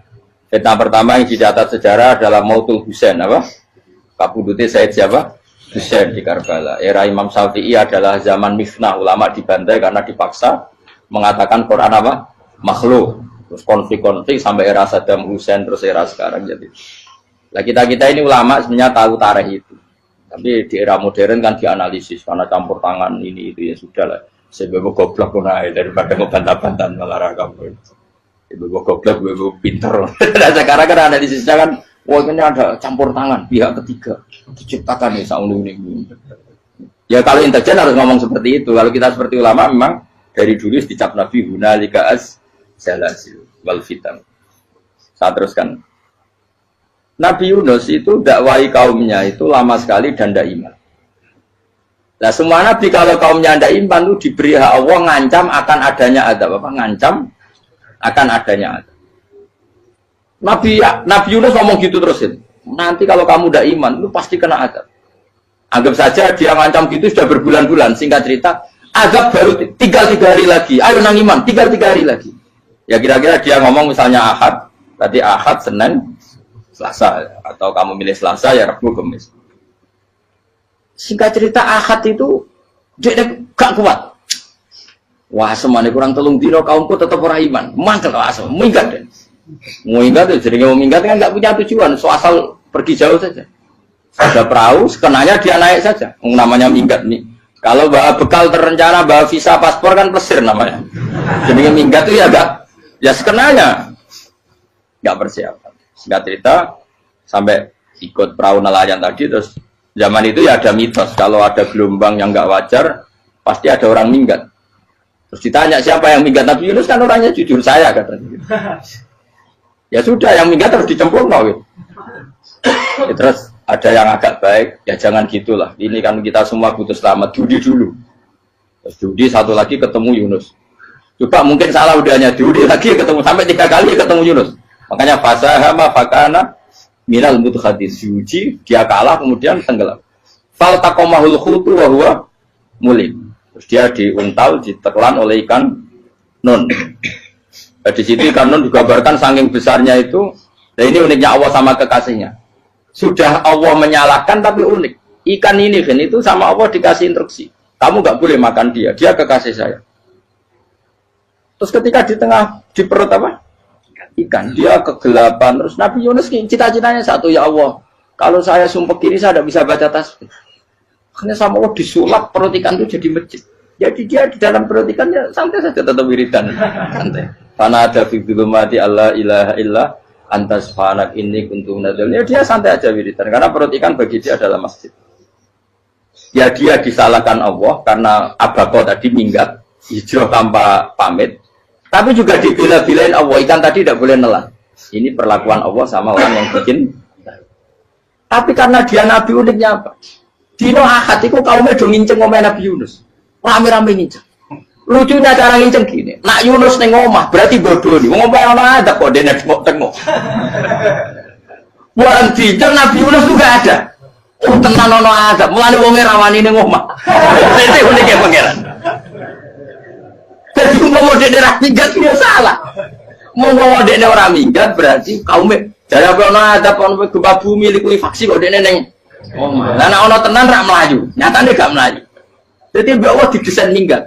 Fitnah pertama yang dicatat sejarah adalah Mautul Husain, apa? Kabudutnya Said siapa? Husain di Karbala. Era Imam Syafi'i adalah zaman mifnah, ulama dibantai karena dipaksa mengatakan Quran apa? Makhluk. Terus konflik-konflik sampai era Saddam Hussein terus era sekarang jadi. Nah kita ini ulama sebenarnya tahu tarikh itu. Tapi di era modern kan dianalisis karena campur tangan ini itu ya sudah lah. Sebab goblok pun daripada ngebantah-bantah malah kamu. Ibu goblok, ibu pinter. Nah, sekarang kan analisisnya kan, wah ini ada campur tangan pihak ketiga diciptakan nih saung ini. Ya kalau intelijen harus ngomong seperti itu. Kalau kita seperti ulama memang dari dulu dicap Nabi hunalika az zalasil wal fitan. Saya teruskan. Nabi Yunus itu dakwai kaumnya itu lama sekali dan tidak iman. Nah semua nabi kalau kaumnya tidak iman itu diberi hak Allah ngancam akan adanya azab apa? Ngancam akan adanya azab. Nabi Yunus ngomong gitu terusin. Nanti kalau kamu tidak iman, lu pasti kena azab. Anggap saja dia ngancam gitu sudah berbulan-bulan. Singkat cerita, azab baru tinggal 3 hari lagi. Ayo nang iman, tinggal 3 hari lagi. Ya kira-kira dia ngomong misalnya Ahad, tadi Ahad, Senin, Selasa, atau kamu milih Selasa ya Rabu, Kamis. Singkat cerita Ahad itu dia gak kuat. Wah semuanya kurang telung dino kaumku tetap orang iman. Mangkel asal, minggat deh. Minggat itu jadi minggat kan gak punya tujuan, so asal pergi jauh saja. Ada perahu, sekenanya dia naik saja. Namanya minggat nih. Kalau bawa bekal terencana, bawa visa, paspor kan plesir namanya. Jadi minggat itu ya gak, ya sekenanya gak persiapan. Singkat cerita sampai ikut perahu nelayan tadi, terus zaman itu ya ada mitos kalau ada gelombang yang gak wajar pasti ada orang minggat. Terus ditanya siapa yang minggat, Nabi Yunus kan orangnya jujur, saya katanya. Ya sudah yang minggat terus dicemplung gitu. Ya, terus ada yang agak baik, ya jangan gitulah. Ini kan kita semua butuh selamat. Judi dulu. Terus judi satu lagi ketemu Yunus. Coba mungkin salah udahnya judi lagi ketemu sampai 3 kali ketemu Yunus. Makanya fasahama fakana minal mudkhadis. Judi dia kalah kemudian tenggelam. Fal taqamahul khutu wa huwa mulim. Terus dia diuntal, ditelan oleh ikan nun. Nah, di situ ikan nun digambarkan saking besarnya itu. Dan ini uniknya Allah sama kekasihnya. Sudah Allah menyalahkan tapi unik. Ikan ini kan itu sama Allah dikasih instruksi. Kamu nggak boleh makan dia. Dia kekasih saya. Terus ketika di tengah di perut apa? Ikan. Dia kegelapan. Terus Nabi Yunus cita-citanya satu, ya Allah. Kalau saya sumpah kiri saya tidak bisa baca tasbih. Akhirnya sama Allah disulap perut ikan itu jadi masjid. Jadi dia di dalam perut ikannya santai saja tetap wiridan. Santai. Karena ada fi dzulumati Allah ilaha illa antas fanak ini kuntum nadal. Ya dia santai aja wiridan karena perut ikan bagi dia adalah masjid. Ya dia disalahkan Allah karena abako tadi minggat hijrah tanpa pamit. Tapi juga dibela-belain Allah, ikan tadi tidak boleh nelan. Ini perlakuan Allah sama orang yang bikin. Tapi karena dia Nabi uniknya apa? Dino Ahad itu kaumnya do nginceng ngomel Nabi Yunus. Rame-rame nginceng. Lucunya cara nginceng gini, nak Yunus neng omah berarti bodoh nih. Ngomong ana ada kok dene tengok. Bukan dinceng Nabi Yunus juga ada. Oh tenan ono ada, mulane wong rawani ning omah. Itu uniknya pangeran. Jadi ngomong dene ra minggat dia salah. Ngomong dene ora minggat berarti kaumnya jare ono ada ono gempa bumi liku faksi kok dene neng omah. Lah nek ono tenan ra melayu, nyatane gak melayu. Jadi mbak Allah didesain minggat.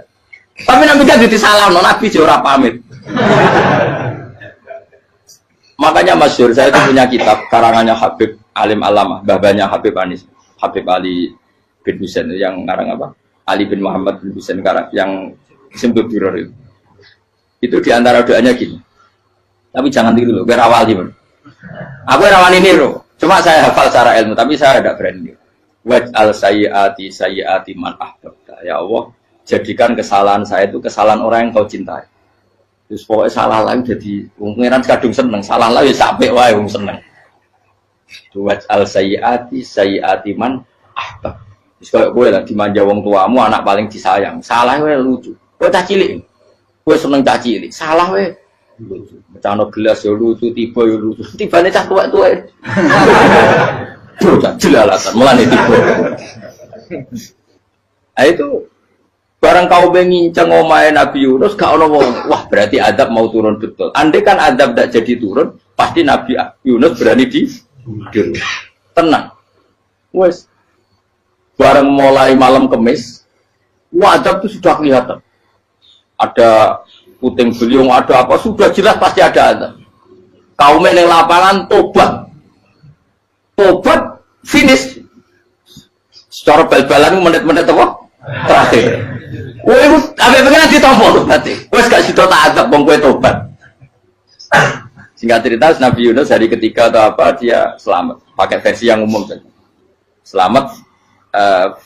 Tapi Nabi kan jadi salah, Nabi ora pamit. Makanya masyhur, saya itu punya kitab karangannya Habib Alim Alama, babanya Habib Anis, Habib Ali bin Husain yang ngarang apa? Ali bin Muhammad bin Husain karang yang simpul biror itu. Itu diantara doanya gini. Tapi jangan tiru loh, biar awal gimana. Aku rawan ini loh, cuma saya hafal secara ilmu, tapi saya tidak berani. Waj'al sayyiati man ahbabta. Ya Allah, jadikan kesalahan saya itu kesalahan orang yang kau cintai. Terus pokoknya salah lagi jadi pengiran kadung seneng, salah lagi sampai wae wong seneng. Waj'al sayyiati man ahbab. Terus kalau gue lah dimanja wong tuamu, anak paling disayang. Salah wae lucu. Kowe cah cilik. Kowe seneng cah cilik. Salah wae lucu. Mecano gelas ya lucu, tiba ya lucu. Tibane cah tuwek-tuwek. Bocah jelalatan mulane tiba. Nah itu barang kau menginceng omahe Nabi Yunus gak ono wong. Wah, berarti adab mau turun betul. Andai kan adab tidak jadi turun, pasti Nabi Yunus berani di tenang. Wes. Barang mulai malam Kamis, adab itu sudah kelihatan. Ada puting beliung, ada apa, sudah jelas pasti ada adab. Kaum yang lapangan tobat. Tobat finish. Secara bal-balan menit-menit apa? Terakhir. Wah, itu apa pengen ditompo berarti. Wes gak sida tak adab wong kowe tobat. Singkat cerita Nabi Yunus hari ketiga atau apa dia selamat. Pakai versi yang umum saja. Selamat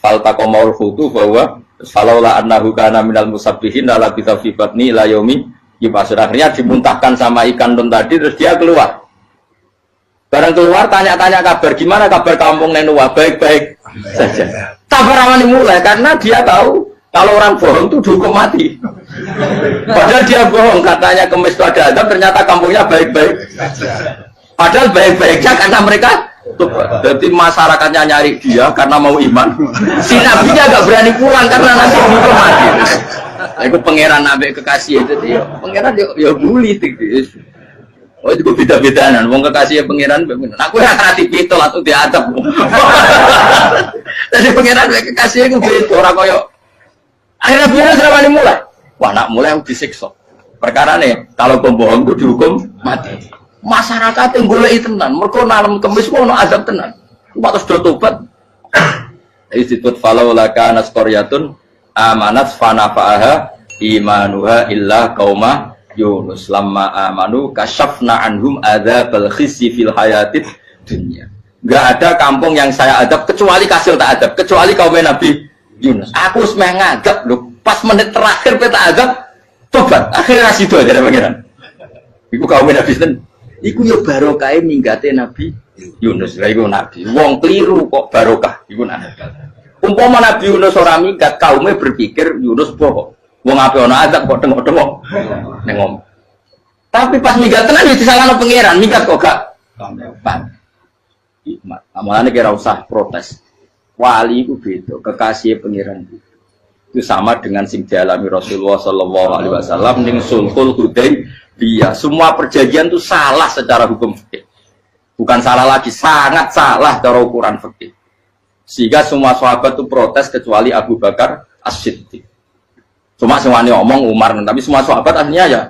faltaqamaul hutu bahwa falaula annahu kana minal musabbihin la bi fi batni la yaumi yubasir. Akhirnya dimuntahkan sama ikan nun tadi terus dia keluar. Barang keluar tanya-tanya kabar, gimana kabar kampung Nenua? Baik-baik saja. Kabar awalnya mulai karena dia tahu kalau orang bohong itu dihukum mati. Padahal dia bohong, katanya kemis itu ada azab, ternyata kampungnya baik-baik. Padahal baik-baiknya karena mereka jadi masyarakatnya nyari dia karena mau iman. Si nabinya gak berani pulang karena nanti dihukum mati. Itu pangeran nabi kekasih itu, pangeran ya bully gitu. Oh itu beda-bedaan, wong kekasih pangeran. Aku yang hati pitol atau diadab. Jadi pangeran kekasih itu beda orang koyo. Akhirnya pangeran selama mulai. Wah nak mulai aku disiksa. Perkara nih, kalau pembohong itu dihukum mati. Masyarakat yang boleh tenan, mereka nalam kemis mau azab tenan. Cuma terus tobat. Institut falau laka naskoryatun amanat fanafa'aha imanuha illa qauma Yunus lamma amanu kasyafna anhum adzabal khizyi fil hayatid dunya. Enggak ada kampung yang saya adab kecuali kasil tak adab, kecuali kaum Nabi Yunus. Aku semeh ngadab lho, pas menit terakhir peta adab tobat. Akhirnya sido aja pangeran. Iku kaum Nabi ten. Iku yo barokah minggate Nabi Yunus. Lah iku nabi. Wong keliru kok barokah iku nabi. Umpama Nabi Yunus ora minggat, kaumnya berpikir Yunus bohong. Wong ape ana azab kok tengok-tengok ning ngomong. Tapi pas minggat tenan wis disalahno pangeran, minggat kok gak paham. Hikmat. Amalane kira usah protes. Wali itu beda, kekasih pangeran itu sama dengan sing dialami Rasulullah sallallahu alaihi wasallam ning Sulhul Hudaybiyah. Semua perjanjian itu salah secara hukum fikih. Bukan salah lagi, sangat salah cara ukuran fikih. Sehingga semua sahabat itu protes kecuali Abu Bakar As-Siddiq. Cuma semuanya omong Umar, tapi semua sahabat akhirnya ya.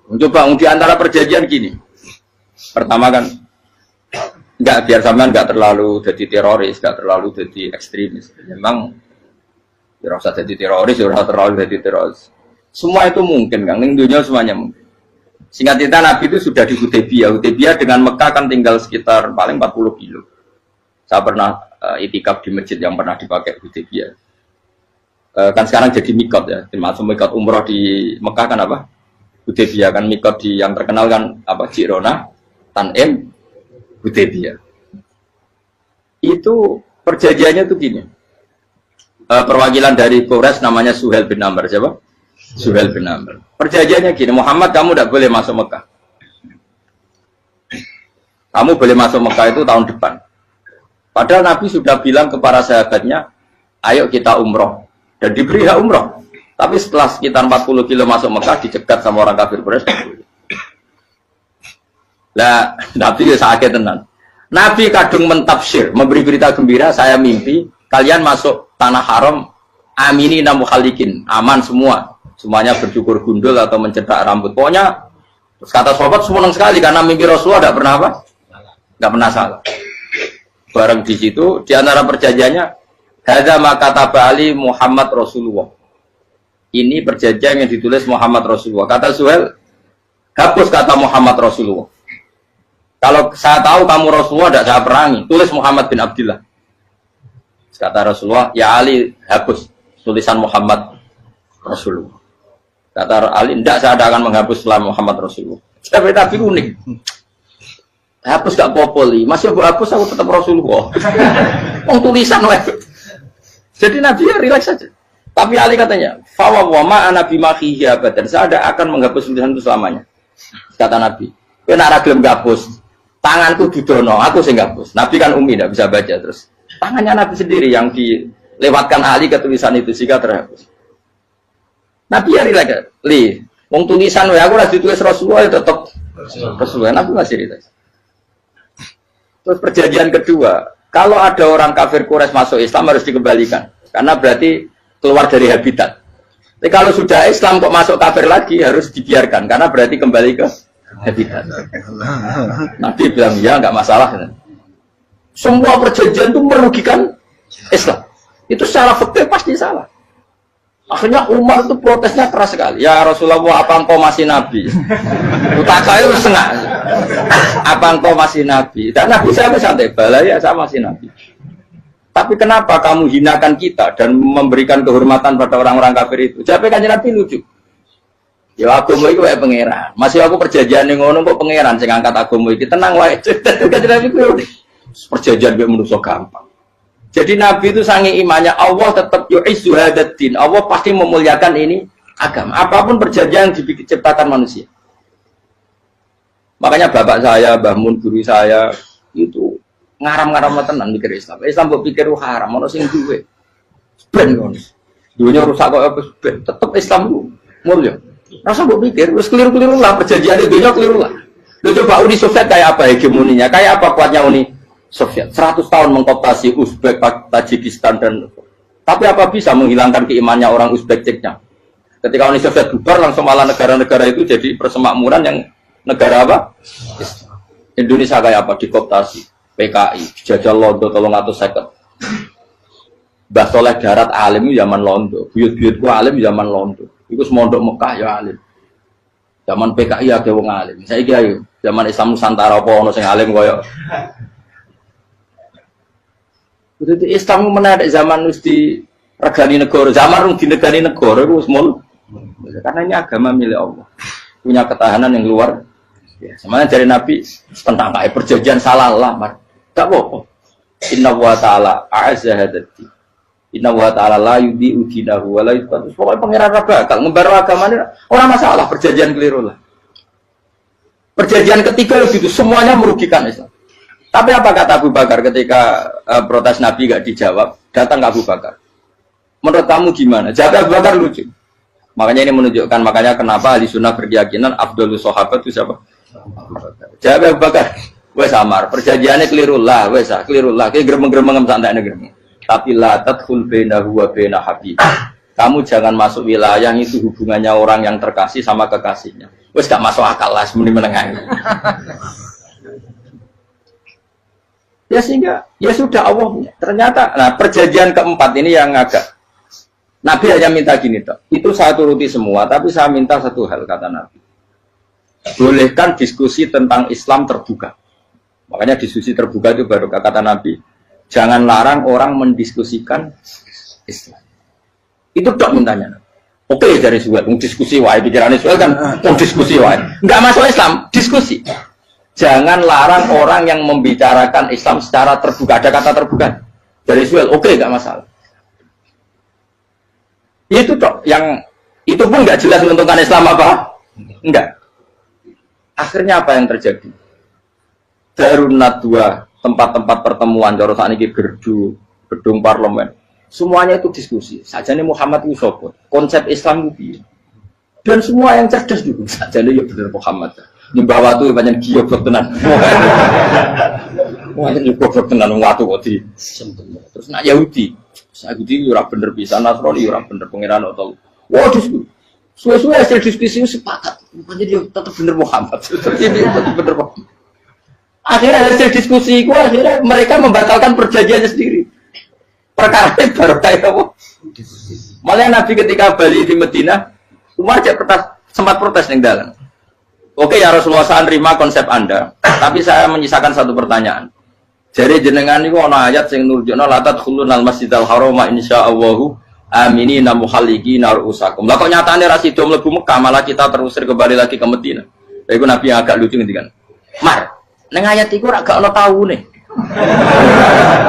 Coba di antara perjanjian gini. Pertama kan, biar sampean nggak terlalu jadi teroris, nggak terlalu jadi ekstremis. Memang, tidak usah jadi teroris, tidak usah terlalu jadi teroris. Semua itu mungkin, Kang. Di dunia semuanya mungkin. Singkat cerita Nabi itu sudah di Hudaybiyah. Hudaybiyah dengan Mekah kan tinggal sekitar paling 40 kilo. Saya pernah itikaf di masjid yang pernah dipakai Hudaybiyah. Kan sekarang jadi mikot ya, termasuk mikot umroh di Mekah kan apa? Hudaybiyah kan mikot di yang terkenal kan apa? Jirona, Tanim, Hudaybiyah. Itu perjanjiannya tuh gini. Perwakilan dari Quraisy namanya Suhail bin Amr, siapa? Suhail bin Amr. Perjanjiannya gini, Muhammad kamu tidak boleh masuk Mekah. Kamu boleh masuk Mekah itu tahun depan. Padahal Nabi sudah bilang kepada sahabatnya, ayo kita umroh. Dan diberi hak umroh. Tapi setelah sekitar 40 kilo masuk Mekah, dicegat sama orang kafir Quraisy. Lah, Nabi ya sakit tenan. Nabi kadung mentafsir, memberi berita gembira, saya mimpi, kalian masuk tanah haram, amini namu khalikin, aman semua. Semuanya bercukur gundul atau mencetak rambut. Pokoknya, kata sahabat senang sekali, karena mimpi Rasulullah tidak pernah apa? Tidak pernah salah. Bareng di situ, di antara perjanjiannya, hadza ma kataba ali Muhammad Rasulullah. Ini perjanjian yang ditulis Muhammad Rasulullah. Kata Suhail, hapus kata Muhammad Rasulullah. Kalau saya tahu kamu Rasulullah tidak saya perangi, tulis Muhammad bin Abdullah. Kata Rasulullah, ya Ali hapus tulisan Muhammad Rasulullah. Kata Ali, tidak saya akan menghapus setelah Muhammad Rasulullah. Tapi unik. Hapus gak popoli, masih hapus aku tetap Rasulullah. Tulisan web. Jadi Nabi ya relax saja. Tapi Ali katanya, fawwama ana bimakhihi abadan. Saya tidak akan menghapus tulisan itu selamanya. Kata Nabi, kowe nek ora gelem ngapus, tanganku didono, aku sing ngapus. Nabi kan umi tidak bisa baca terus. Tangannya Nabi sendiri yang dilewatkan Ali ke tulisan itu sehingga terhapus. Nabi ya relax. Wong tulisan wae aku ora ditulis Rasulullah tetap Rasulullah. Nabi masih relax. Terus perjanjian kedua, kalau ada orang kafir Quraisy masuk Islam harus dikembalikan, karena berarti keluar dari habitat. Tapi kalau sudah Islam kok masuk kafir lagi harus dibiarkan, karena berarti kembali ke habitat. Nabi bilang ya nggak masalah. Semua perjanjian itu merugikan Islam. Itu secara fikih pasti salah. Akhirnya Umar itu protesnya keras sekali. Ya Rasulullah, apa engkau masih Nabi? Utakanya itu setengah. Apa engkau masih Nabi? Dan Nabi saya santai, balaya saya masih Nabi. Tapi kenapa kamu hinakan kita dan memberikan kehormatan pada orang-orang kafir itu? Jadi kan Nabi lucu. Ya agama iku wae pangeran. Masih aku perjanjian ning ngono kok pangeran sing ngangkat agama iki tenang wae. Kanjeng Nabi ku perjanjian mek manusa gampang. Jadi Nabi itu sange imannya Allah tetap yu'izzu hadaddin. Allah pasti memuliakan ini agama. Apapun perjanjian yang diciptakan manusia. Makanya bapak saya, Mbah Mun guru saya itu ngaram-ngaram tenan mikir Islam. Islam mbok pikir haram, ono sing duwe. Ben ngono. Dunya rusak kok apa ben. Tetep Islam ku mulya. Rasa mbok pikir wis keliru-keliru lah perjanjian dunia keliru lah. Lho coba Uni Soviet kayak apa hegemoninya? Kayak apa kuatnya Uni Soviet? 100 tahun mengkooptasi Uzbek, Tajikistan dan tapi apa bisa menghilangkan keimannya orang Uzbek Ceknya? Ketika Uni Soviet bubar langsung malah negara-negara itu jadi persemakmuran yang negara apa? Indonesia kayak apa? Dikooptasi PKI, jajal Londo 350. Mbah Soleh Darat alim zaman Londo, buyut-buyutku alim zaman Londo. Iku semondok Mekah ya alim. Zaman PKI ada wong alim. Saiki ayo, zaman Islam Nusantara apa ono sing alim koyo. Itu Islam menarik zaman wis di regani negara, zaman rung dinegani negara iku wis mul. Karena ini agama milik Allah. Punya ketahanan yang luar biasa. Semuanya dari Nabi tentang kayak perjanjian salah lamar. Tak apa-apa. Inna wa ta'ala a'azza hadati. Inna wa ta'ala la yudhi'u dinahu wa la yudhi'u. Pokoknya pangeran bakal ngembar agama ini orang masalah perjanjian keliru lah. Perjanjian ketiga itu semuanya merugikan Islam. Tapi apa kata Abu Bakar ketika protes Nabi gak dijawab? Datang ke Abu Bakar. Menurut kamu gimana? Jawab Abu Bakar lucu. Makanya ini menunjukkan makanya kenapa ahli sunnah berkeyakinan Abdul Sahabat itu siapa? Abu Bakar. Jawab Abu Bakar. Wes samar, perjanjiannya keliru lah, wes keliru lah. Kayak gremeng-gremeng santai gremeng. Tapi la tadkhul bainahu wa baina habib. Kamu jangan masuk wilayah itu hubungannya orang yang terkasih sama kekasihnya. Wes gak masuk akal lah sebenarnya menengah. Ya sehingga ya sudah Allah. Ternyata nah perjanjian keempat ini yang agak Nabi hanya minta gini toh. Itu saya turuti semua, tapi saya minta satu hal kata Nabi. Bolehkan diskusi tentang Islam terbuka. Makanya diskusi terbuka itu baru kata Nabi. Jangan larang orang mendiskusikan Islam. Itu dok mintanya. Oke dari suat, diskusi wae pikirannya suat kan, diskusi wae. Enggak masuk Islam, diskusi. Jangan larang orang yang membicarakan Islam secara terbuka. Ada kata terbuka dari suat, oke enggak masalah. Itu dok, yang itu pun enggak jelas menentukan Islam apa? Enggak. Akhirnya apa yang terjadi? Darun Nadwa, tempat-tempat pertemuan, cara saat ini gerdu, gedung parlemen, semuanya itu diskusi. Sajane Muhammad itu sopot, konsep Islam itu, dan semua yang cerdas juga. Sajane ya benar Muhammad. Nyembah watu banyak giyoblok tenan. Banyak giyoblok tenan watu kok di. Terus nak Yahudi ora bener bisa, Nasrani ora bener pangeran atau. Wah diskusi. Suwe-suwe hasil diskusi sepakat. Jadi tetap bener Muhammad. Tetap bener Muhammad. Akhirnya hasil diskusi itu akhirnya mereka membatalkan perjanjiannya sendiri. Perkara baru kayak apa? Malah Nabi ketika balik di Medina, Umar sempat protes yang dalam. Oke ya Rasulullah, saya terima konsep Anda, tapi saya menyisakan satu pertanyaan. Jadi jenengan itu ana ayat sing nurjuna la tadkhulunal masjidal harama insyaallahu aminina muhalliqina ru'usakum. Lah kok nyatane ra sida mlebu Mekah malah kita terusir kembali lagi ke Medina. Lha iku Nabi yang agak lucu ngendikan. Mar, ning ayat iku ora gak ana taune.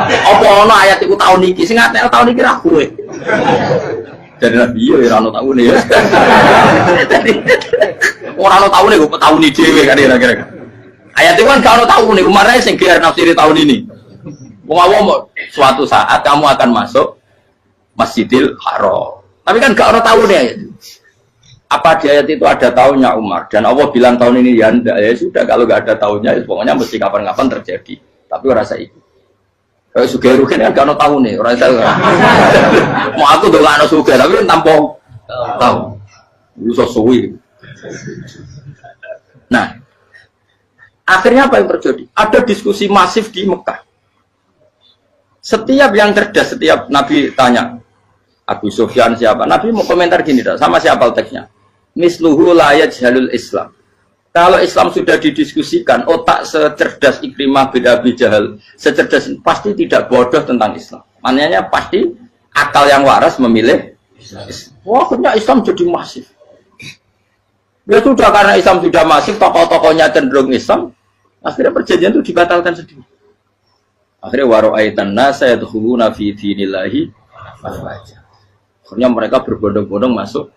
Apa ana ayat iku taun iki sing ngatel taun iki ra kowe. Jadi Nabi yo ora ana taune ya. Ora ana taune kok taun iki dhewe kan kira-kira. Ayat itu kan gak ana taune, kemarin sing gear nafsiri tahun ini. Wong awam suatu saat kamu akan masuk Masjidil Haram. Tapi kan gak ada tahunnya ayat itu. Apa di ayat itu ada tahunnya Umar? Dan Allah bilang tahun ini ya enggak. Ya sudah kalau gak ada tahunnya, ya pokoknya mesti kapan-kapan terjadi. Tapi rasa itu. Kalau suge rugen kan gak ada tahunnya. Rasa mau aku tuh gak ada suge, tapi kan tampung tahu. Itu sesuai. Nah, akhirnya apa yang terjadi? Ada diskusi masif di Mekah. Setiap yang cerdas, setiap Nabi tanya, Abu Sufyan siapa? Nabi mau komentar gini, sama siapa teksnya? Misluhu la yajhalul Islam. Kalau Islam sudah didiskusikan, otak secerdas Ikrimah bin Abi Jahal, secerdas pasti tidak bodoh tentang Islam. Maknanya pasti akal yang waras memilih Islam. Wah, akhirnya Islam jadi masif. Ya sudah karena Islam sudah masif, tokoh-tokohnya cenderung Islam, akhirnya perjanjian itu dibatalkan sendiri. Akhirnya waro'aitan nasa yadkhuluna fi dinillahi afwaja. Akhirnya mereka berbondong-bondong masuk.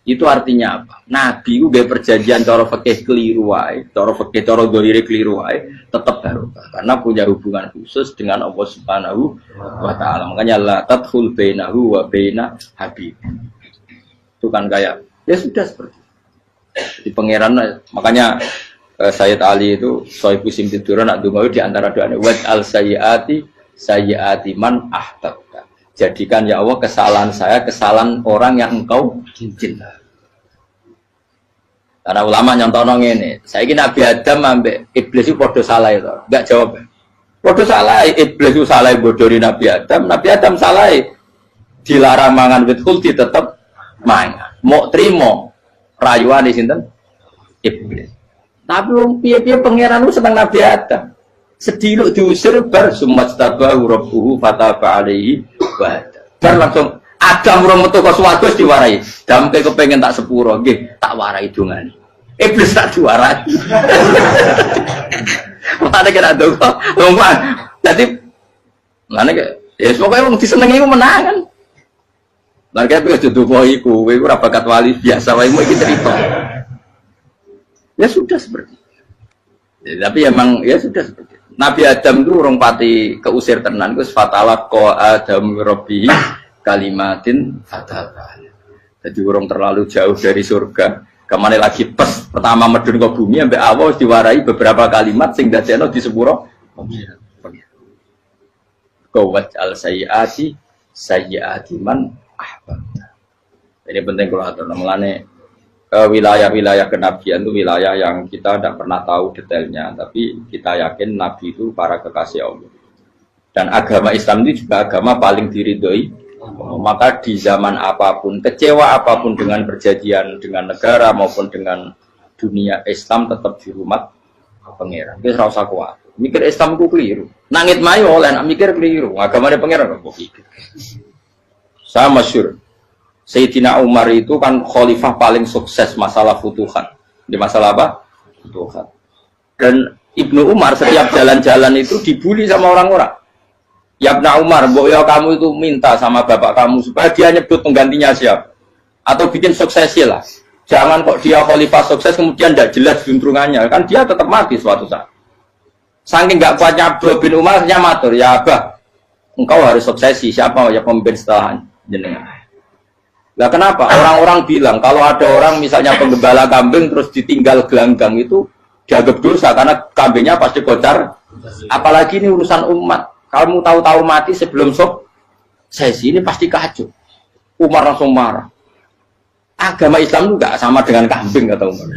Itu artinya apa? Nabi itu gaya perjanjian cara fikih keliru wae, cara fikih cara dzahire keliru wae, tetap barokah karena punya hubungan khusus dengan Allah Subhanahu wa taala. Makanya la tadkhul bainahu wa baina habib. Itu kan kayak ya sudah seperti itu. Di pangeran makanya Sayyid Ali itu Sohibu Simtiduran nak dungo di antara doanya waj al sayyati man ahtabta. Jadikan ya Allah kesalahan saya kesalahan orang yang engkau cinta. Karena ulama nyontono ngene, saiki Nabi Adam ambek iblis itu padha salah itu. Enggak jawab. Padha salah, iblis itu salah bodori Nabi Adam salah. Dilarang mangan wit khuldi tetep mangan. Mau trimo rayuane sinten? Iblis. Tapi wong piye-piye pangeran ku seneng Nabi Adam. Sediluk diusir bar sumastabahu rabbuhu fataba alaihi wa bar langsung Adam ora metu kok swarga diwarai. Damke kepengin tak sepuro nggih, tak warai dongane. Iblis tak diwarai. Mane kira donga. Wong dadi mane ya pokoke wong disenengi ku menangan. Lan kaya wis dudu iku, kowe ora bakat wali biasa wae mau iki cerita. Ya sudah seperti itu. Ya, tapi emang ya sudah seperti itu. Nabi Adam itu orang pati keusir tenan, itu fatalah ko Adam Robbi kalimatin fatalah. Jadi orang terlalu jauh dari surga. Kemana lagi pas pertama medun ke bumi, sampai awal diwarai beberapa kalimat sing dadekno di sepuro. Kawat al sayyati man ahbabta. Ini penting kalau atur namanya. Wilayah-wilayah kenabian itu wilayah yang kita tidak pernah tahu detailnya, tapi kita yakin Nabi itu para kekasih Allah. Dan agama Islam itu juga agama paling diridhoi. Maka di zaman apapun, kecewa apapun dengan perjanjian dengan negara maupun dengan dunia, Islam tetap dihormat pangeran. Kita rasa kuat. Mikir Islam itu keliru. Nangit mayo oleh nak mikir keliru. Agamanya pangeran kok pikir. Saya masyhur. Sayyidina Umar itu kan khalifah paling sukses masalah futuhat. Di masalah apa? Futuhat. Dan Ibnu Umar setiap jalan-jalan itu dibully sama orang-orang. Ya Ibnu Umar, boyo kamu itu minta sama bapak kamu supaya dia nyebut penggantinya siapa. Atau bikin suksesi lah. Jangan kok dia khalifah sukses kemudian tidak jelas juntrungannya. Kan dia tetap mati suatu saat. Saking gak kuatnya Abdul bin Umar, hanya matur. Ya Abah, engkau harus suksesi. Siapa ya pemimpin setelah jenengan? Lah kenapa? Orang-orang bilang kalau ada orang misalnya penggembala kambing terus ditinggal gelanggang itu dianggap dosa karena kambingnya pasti kocar. Apalagi ini urusan umat. Kamu tahu-tahu mati sebelum sesi ini pasti kacau. Umar langsung marah. Agama Islam itu enggak sama dengan kambing kata Umar.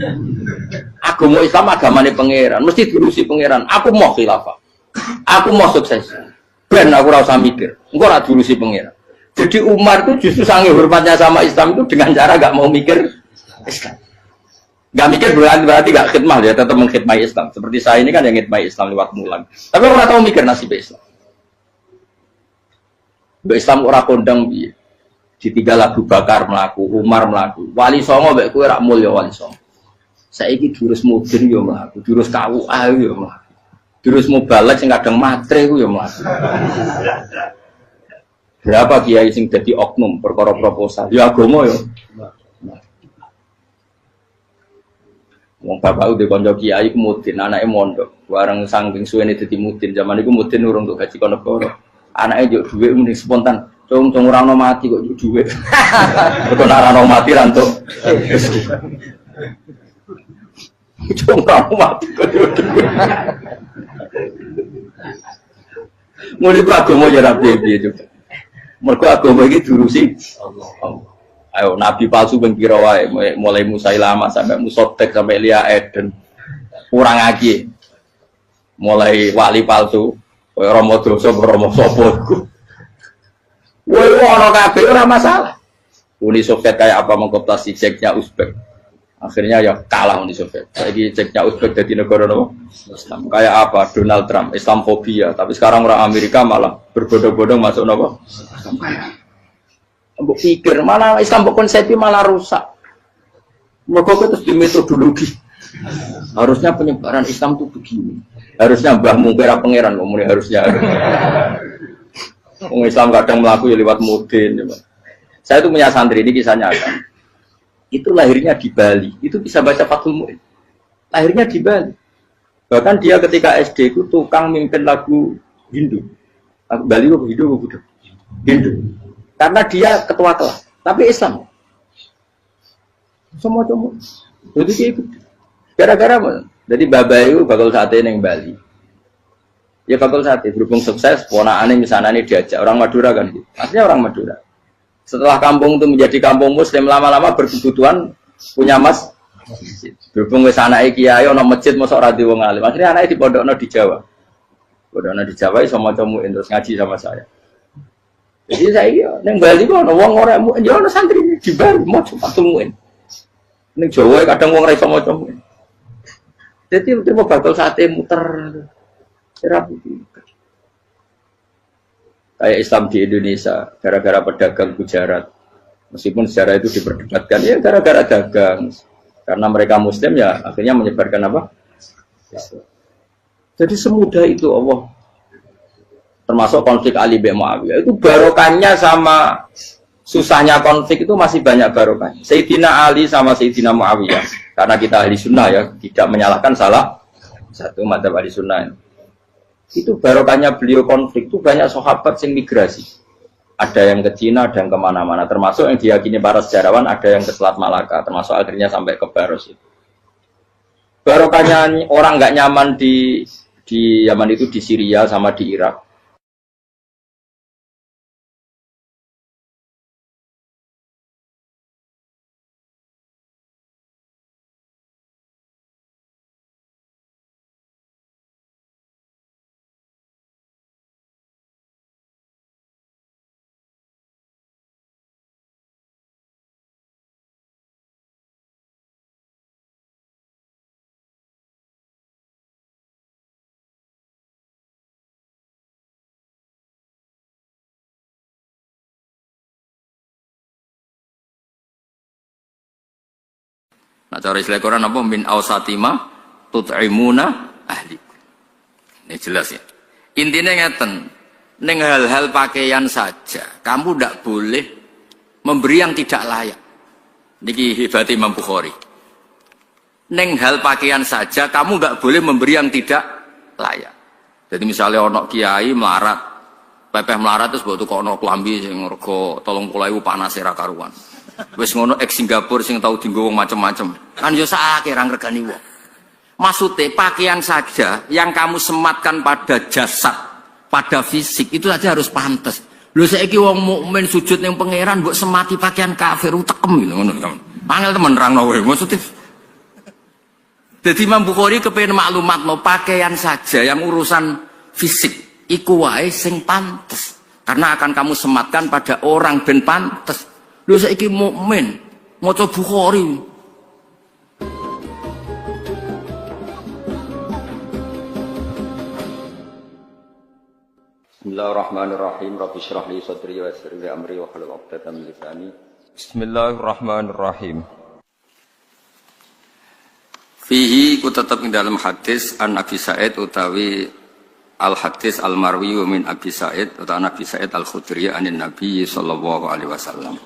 Agama Islam agamanya pangeran, mesti diurusi pangeran. Aku mau khilafah. Aku mau sukses. Ben aku ora usah mikir. Engko ora diurusi pangeran. Jadi Umar itu justru sangat hormatnya sama Islam itu dengan cara gak mau mikir Islam. Gak mikir berarti gak khidmah, dia tetap mengkhidmati Islam. Seperti saya ini kan yang khidmati Islam lewat mulan. Tapi orang tahu mikir nasib Islam. Islam orang kondang biye. Ditinggal Abu Bakar melaku, Umar melaku. Wali Songo baik kue rak mulya Wali Songo. Saya ini jurus mudin yo melaku, jurus KUA yo melaku. Jurus mubalek sing kadang matre yo melaku. Berapa kiai sing dadi oknum perkara proposal? Ya agama ya. Wong bapak udah kanca kiai ku mudin, anake mondok. Bareng saking suwene dadi mudin, zaman iku mudin urung untuk gaji negara. Anake njuk dhuwit muni spontan. Cung ora ono mati kok njuk dhuwit. Kok ora ono mati ra entuk. Cung ora ono mati kok njuk dhuwit. Mulai agama ya ra piye juga. Mergo agama iki diurusi Allah. Ayo nabi palsu ben kira wae mulai Musailama sampai Musotek sampai Elia Eden. Kurang lagi. Mulai wali palsu koyo Romo Doso Romo sapa iku. Woi ono kabeh ora masalah. Uni Soviet kayak apa mengkooptasi Ceknya Uzbek. Akhirnya ya kalah Uni Soviet. Jadi Ceknya Uzbek jadi negara apa? Islam. Kayak apa? Donald Trump, Islamfobia. Tapi sekarang orang Amerika malah berbondong-bondong masuk apa? Mbok pikir malah Islam konsepnya malah rusak. Mereka terus di metodologi. Harusnya penyebaran Islam itu begini. Harusnya Mbah Mungkira pangeran ngomongnya harusnya. Orang Islam kadang melaku ya lewat mudin. Ya. Saya itu punya santri ini kisah nyata. Itu lahirnya di Bali. Itu bisa baca Fathul Mu'in. Lahirnya di Bali. Bahkan dia ketika SD itu tukang mimpin lagu Hindu. Bali itu Hindu, Hindu. Karena dia ketua kelas. Tapi Islam. Semua. Jadi dia ikut. Gara-gara jadi babai itu bakal sate yang Bali. Ya bakal sate. Berhubung sukses, ponakannya misalnya ini diajak. Orang Madura kan. Maksudnya orang Madura. Setelah kampung itu menjadi kampung Muslim, lama-lama berkebutuhan punya masjid. Berhubung wis anake kiai ana masjid mosok ora di wong alim. Akhirnya anake dipondokno di Jawa. Pondokno di Jawa iso maca muin terus ngaji sama saya. Jadi saya ning Bali kok ana wong ora muin, ya ana santri di Bali maca Fathul Muin. Ning Jawa kadang wong ora iso maca muin. Jadi itu bakal sate muter. Rapi. Kayak Islam di Indonesia, gara-gara pedagang Gujarat. Meskipun sejarah itu diperdebatkan, ya gara-gara dagang. Karena mereka Muslim ya akhirnya menyebarkan apa? Jadi semudah itu Allah. Termasuk konflik Ali bin Muawiyah. Itu barokahnya sama susahnya konflik itu masih banyak barokahnya. Sayyidina Ali sama Sayyidina Muawiyah. Karena kita ahli sunnah ya, tidak menyalahkan salah satu madzhab ahli sunnah. Itu barokahnya beliau konflik itu banyak sahabat yang migrasi. Ada yang ke Cina, ada yang kemana-mana. Termasuk yang diyakini para sejarawan, ada yang ke Selat Malaka. Termasuk akhirnya sampai ke Baros itu. Barokahnya orang nggak nyaman di Yaman itu di Syria sama di Irak. Nah, cara istilah Quran apa? Min awsatima tut'imuna ahli. Ini jelas ya. Intinya ngeten, neng hal-hal pakaian saja, kamu tidak boleh memberi yang tidak layak. Niki hebat Imam Bukhari. Neng hal pakaian saja, kamu nggak boleh memberi yang tidak layak. Jadi misalnya onok kiai melarat, pepeh melarat terus buat tukang onok kelambi sing rego 30.000 panas era karuan. Wes ngono ex Singapura sing tau dienggo wong macem-macem. Kan yo sakake ra ngregani wong. Maksudnya pakaian saja yang kamu sematkan pada jasad, pada fisik itu saja harus pantas. Lho saiki wong mukmin sujud ning pangeran mbok semati pakaian kafir utekem gitu ngono. Angel temen nerangno kowe. Maksudnya jadi Imam Bukhari kepengin maklumatno pakaian saja yang urusan fisik iku wae sing pantes. Karena akan kamu sematkan pada orang ben pantes. Lho saiki mukmin maca Bukhari. Bismillahirrahmanirrahim. Rabbi shrah li sadri wa yassir li amri wa hlul 'uqdatam min lisani. Bismillahirrahmanirrahim. Fihi ku tetap ing dalam hadis an Abi Sa'id utawi al hadis al marwi min Abi Sa'id utawa Nabi Sa'id al Khudri anin Nabi sallallahu alaihi wasallam.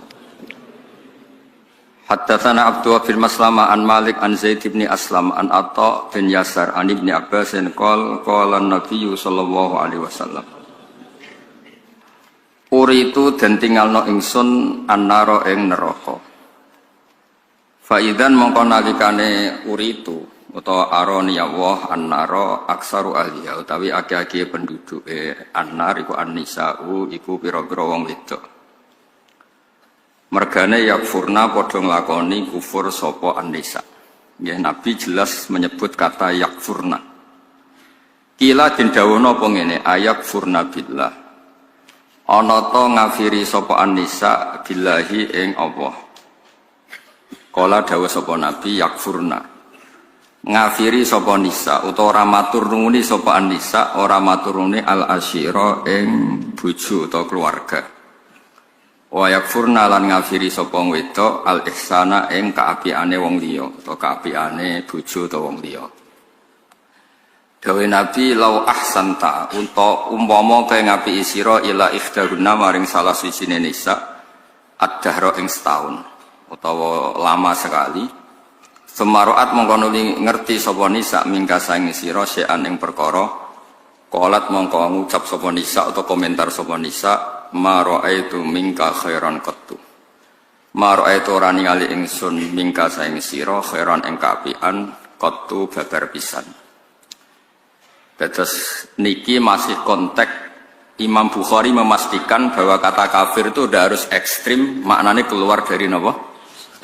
Haddatsana Abdullah bin Maslama an Malik an Zaid bin Aslam an Atha bin Yasar an Ibnu Abbas qala Nabi sallallahu alaihi wasallam. Uritu den tinggalno ingsun annara ing neraka. Faidan mongko nalikane uritu utawa aroni Allah annara aksaru ahliya utawi akeh-akeh penduduke annar iku annisa'u iku pira-pira wong wedok. Mergane yakfurna padha nglakoni kufur sapa annisa. Nggih Nabi jelas menyebut kata yakfurna. Kila den dawuhna apa ngene ayakfurna billah. Ana ta ngafiri sapa annisa billahi ing Allah. Kala dawuh sapa Nabi yakfurna. Ngafiri sapa nisa utawa ora matur nuwuni sapa annisa ora matur nuwuni al asyira ing bojo utawa keluarga. Wa yakfurna lan ngafiri sapa wedok al ihsana ing kaapiane wong liya utawa kaapiane bojo utawa wong liya. Dawe Nabi lau ahsanta unta umpama kaya ngapiki sira ila ikhdahunna maring salah sijine nisa ad-dahra ing setahun utawa lama sekali. Semaroat mongko nuli ngerti sapa nisa mingka saing sira sean ing perkara qalat mongko ngucap sapa nisa atau komentar sapa nisa ma ra'aitu mingka khairan qattu. Ma ra'aitu ora ningali ingsun mingka saing sira khairan ing kaapian qattu babar pisan. Terus niki masih konteks Imam Bukhari memastikan bahwa kata kafir itu udah harus ekstrim, maknanya keluar dari apa?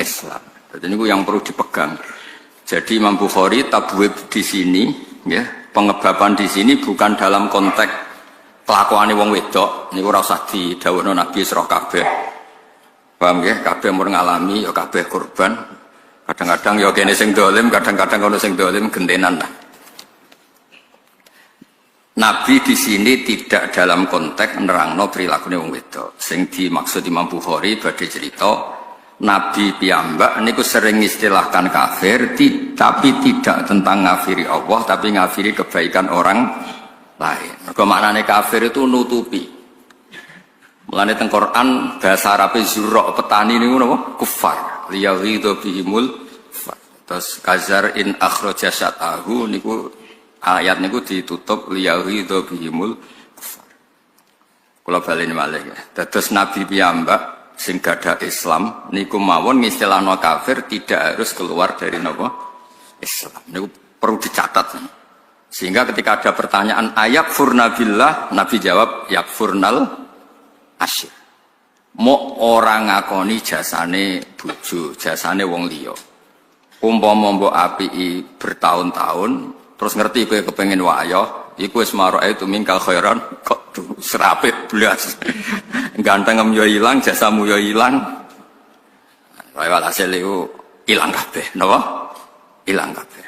Islam. Jadi ini yang perlu dipegang. Jadi Imam Bukhari tabwib di sini, ya, pengebaban di sini bukan dalam konteks kelakuane wong wedok. Niku ora usah didhawuhno Nabi sira kabeh. Paham nggih? Kabeh mun ngalami ya kabeh korban. Kadang-kadang ya kene sing dolim, kadang-kadang ono sing dolim gentenan lah. Nabi di sini tidak dalam konteks nerangno prilakune wong wedok. Sing dimaksud Imam Bukhari badhe cerita Nabi piyambak niku sering istilahkan kafir, tapi tidak tentang ngafiri Allah, tapi ngafiri kebaikan orang lain. Mergo maknane kafir itu nutupi. Mulane teng Quran bahasa Arabe zurra petani niku napa? Kufar. Liyaghidhu bihimul kufar. Terus kazar in akhraja syatahu niku ayat niku ditutup liyaghidhu bihimul kufar. Kula baleni malih ya. Dados Nabi piyambak sing gadah Islam niku mawon ngistilahno kafir tidak harus keluar dari napa Islam. Niku perlu dicatat. Sehingga ketika ada pertanyaan ayakfurna billah, Nabi jawab yakfurnal asyir. Mau orang ngakoni jasane bojo, jasane wong liya. Umpama mbok apiki bertahun-tahun terus ngerti kowe kepengin wayah, iku wis maroe itu mingkal khairan kok serapit blas. Ganteng yo ilang, jasamu yo ilang. Wae walhasil iku ilang kabeh, napa? Ilang kabeh.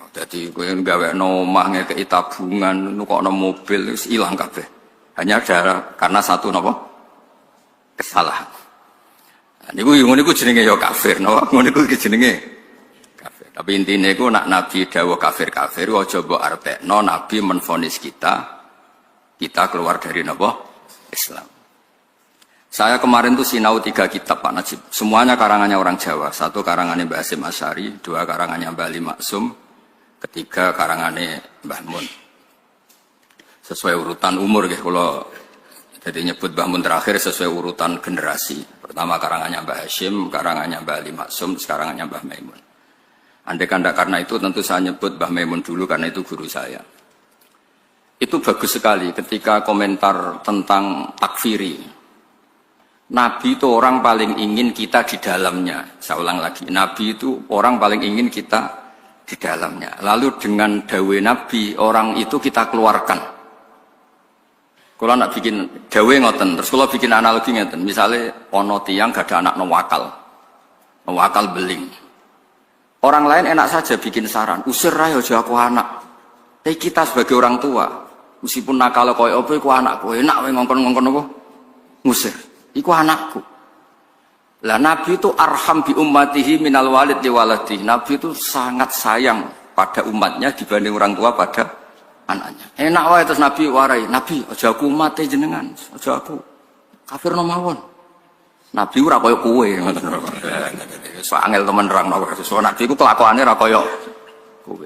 Dadi kowe gawekno omah ngekeki tabungan, nukokno mobil wis ilang kabeh. Hanya karena satu napa? Kesalahan. Niku ngono niku jenenge yo kafir, napa? Ngono niku jenenge tapi intinya itu nak Nabi dawuh kafir-kafir aja mbok artekno Nabi menvonis kita keluar dari napa Islam. Saya kemarin tuh sinau 3 kitab Pak Najib. Semuanya karangannya orang Jawa. 1 karangannya Mbah Hasyim Asy'ari, 2 karangannya Mbah Ali Maksum, 3 karangannya Mbah Mun. Sesuai urutan umur nggih kula jadi nyebut Mbah Mun terakhir sesuai urutan generasi. Pertama karangannya Mbah Hasyim, karangannya Mbah Ali Maksum, karangannya Mbah Maimun. Andai kanda karena itu tentu saya nyebut Mbah Maimun dulu karena itu guru saya. Itu bagus sekali ketika komentar tentang takfiri. Nabi itu orang paling ingin kita di dalamnya. Saya ulang lagi, Nabi itu orang paling ingin kita di dalamnya. Lalu dengan dawe Nabi, orang itu kita keluarkan. Kalau nak bikin dawe ngoten, terus kalau bikin analogi ngoten, misalnya ono tiang gak ada anak wakal beling. Orang lain enak saja bikin saran, usir aja aku anak. Tapi kita sebagai orang tua, meskipun nakal koyo apa iku anakku, enak wae ngongkon-ngongkon apa? Ngusir. Iku anakku. Lah Nabi itu arham bi ummatihi minal walid li waladihi. Nabi itu sangat sayang pada umatnya dibanding orang tua pada anaknya. Enak wae terus Nabi warai, Nabi aja aku umate jenengan, aja aku kafir no mawon. Nabi ora kaya kowe ngoten. So angel temen nerangno. So Nabi ku kelakuane ora kaya kowe.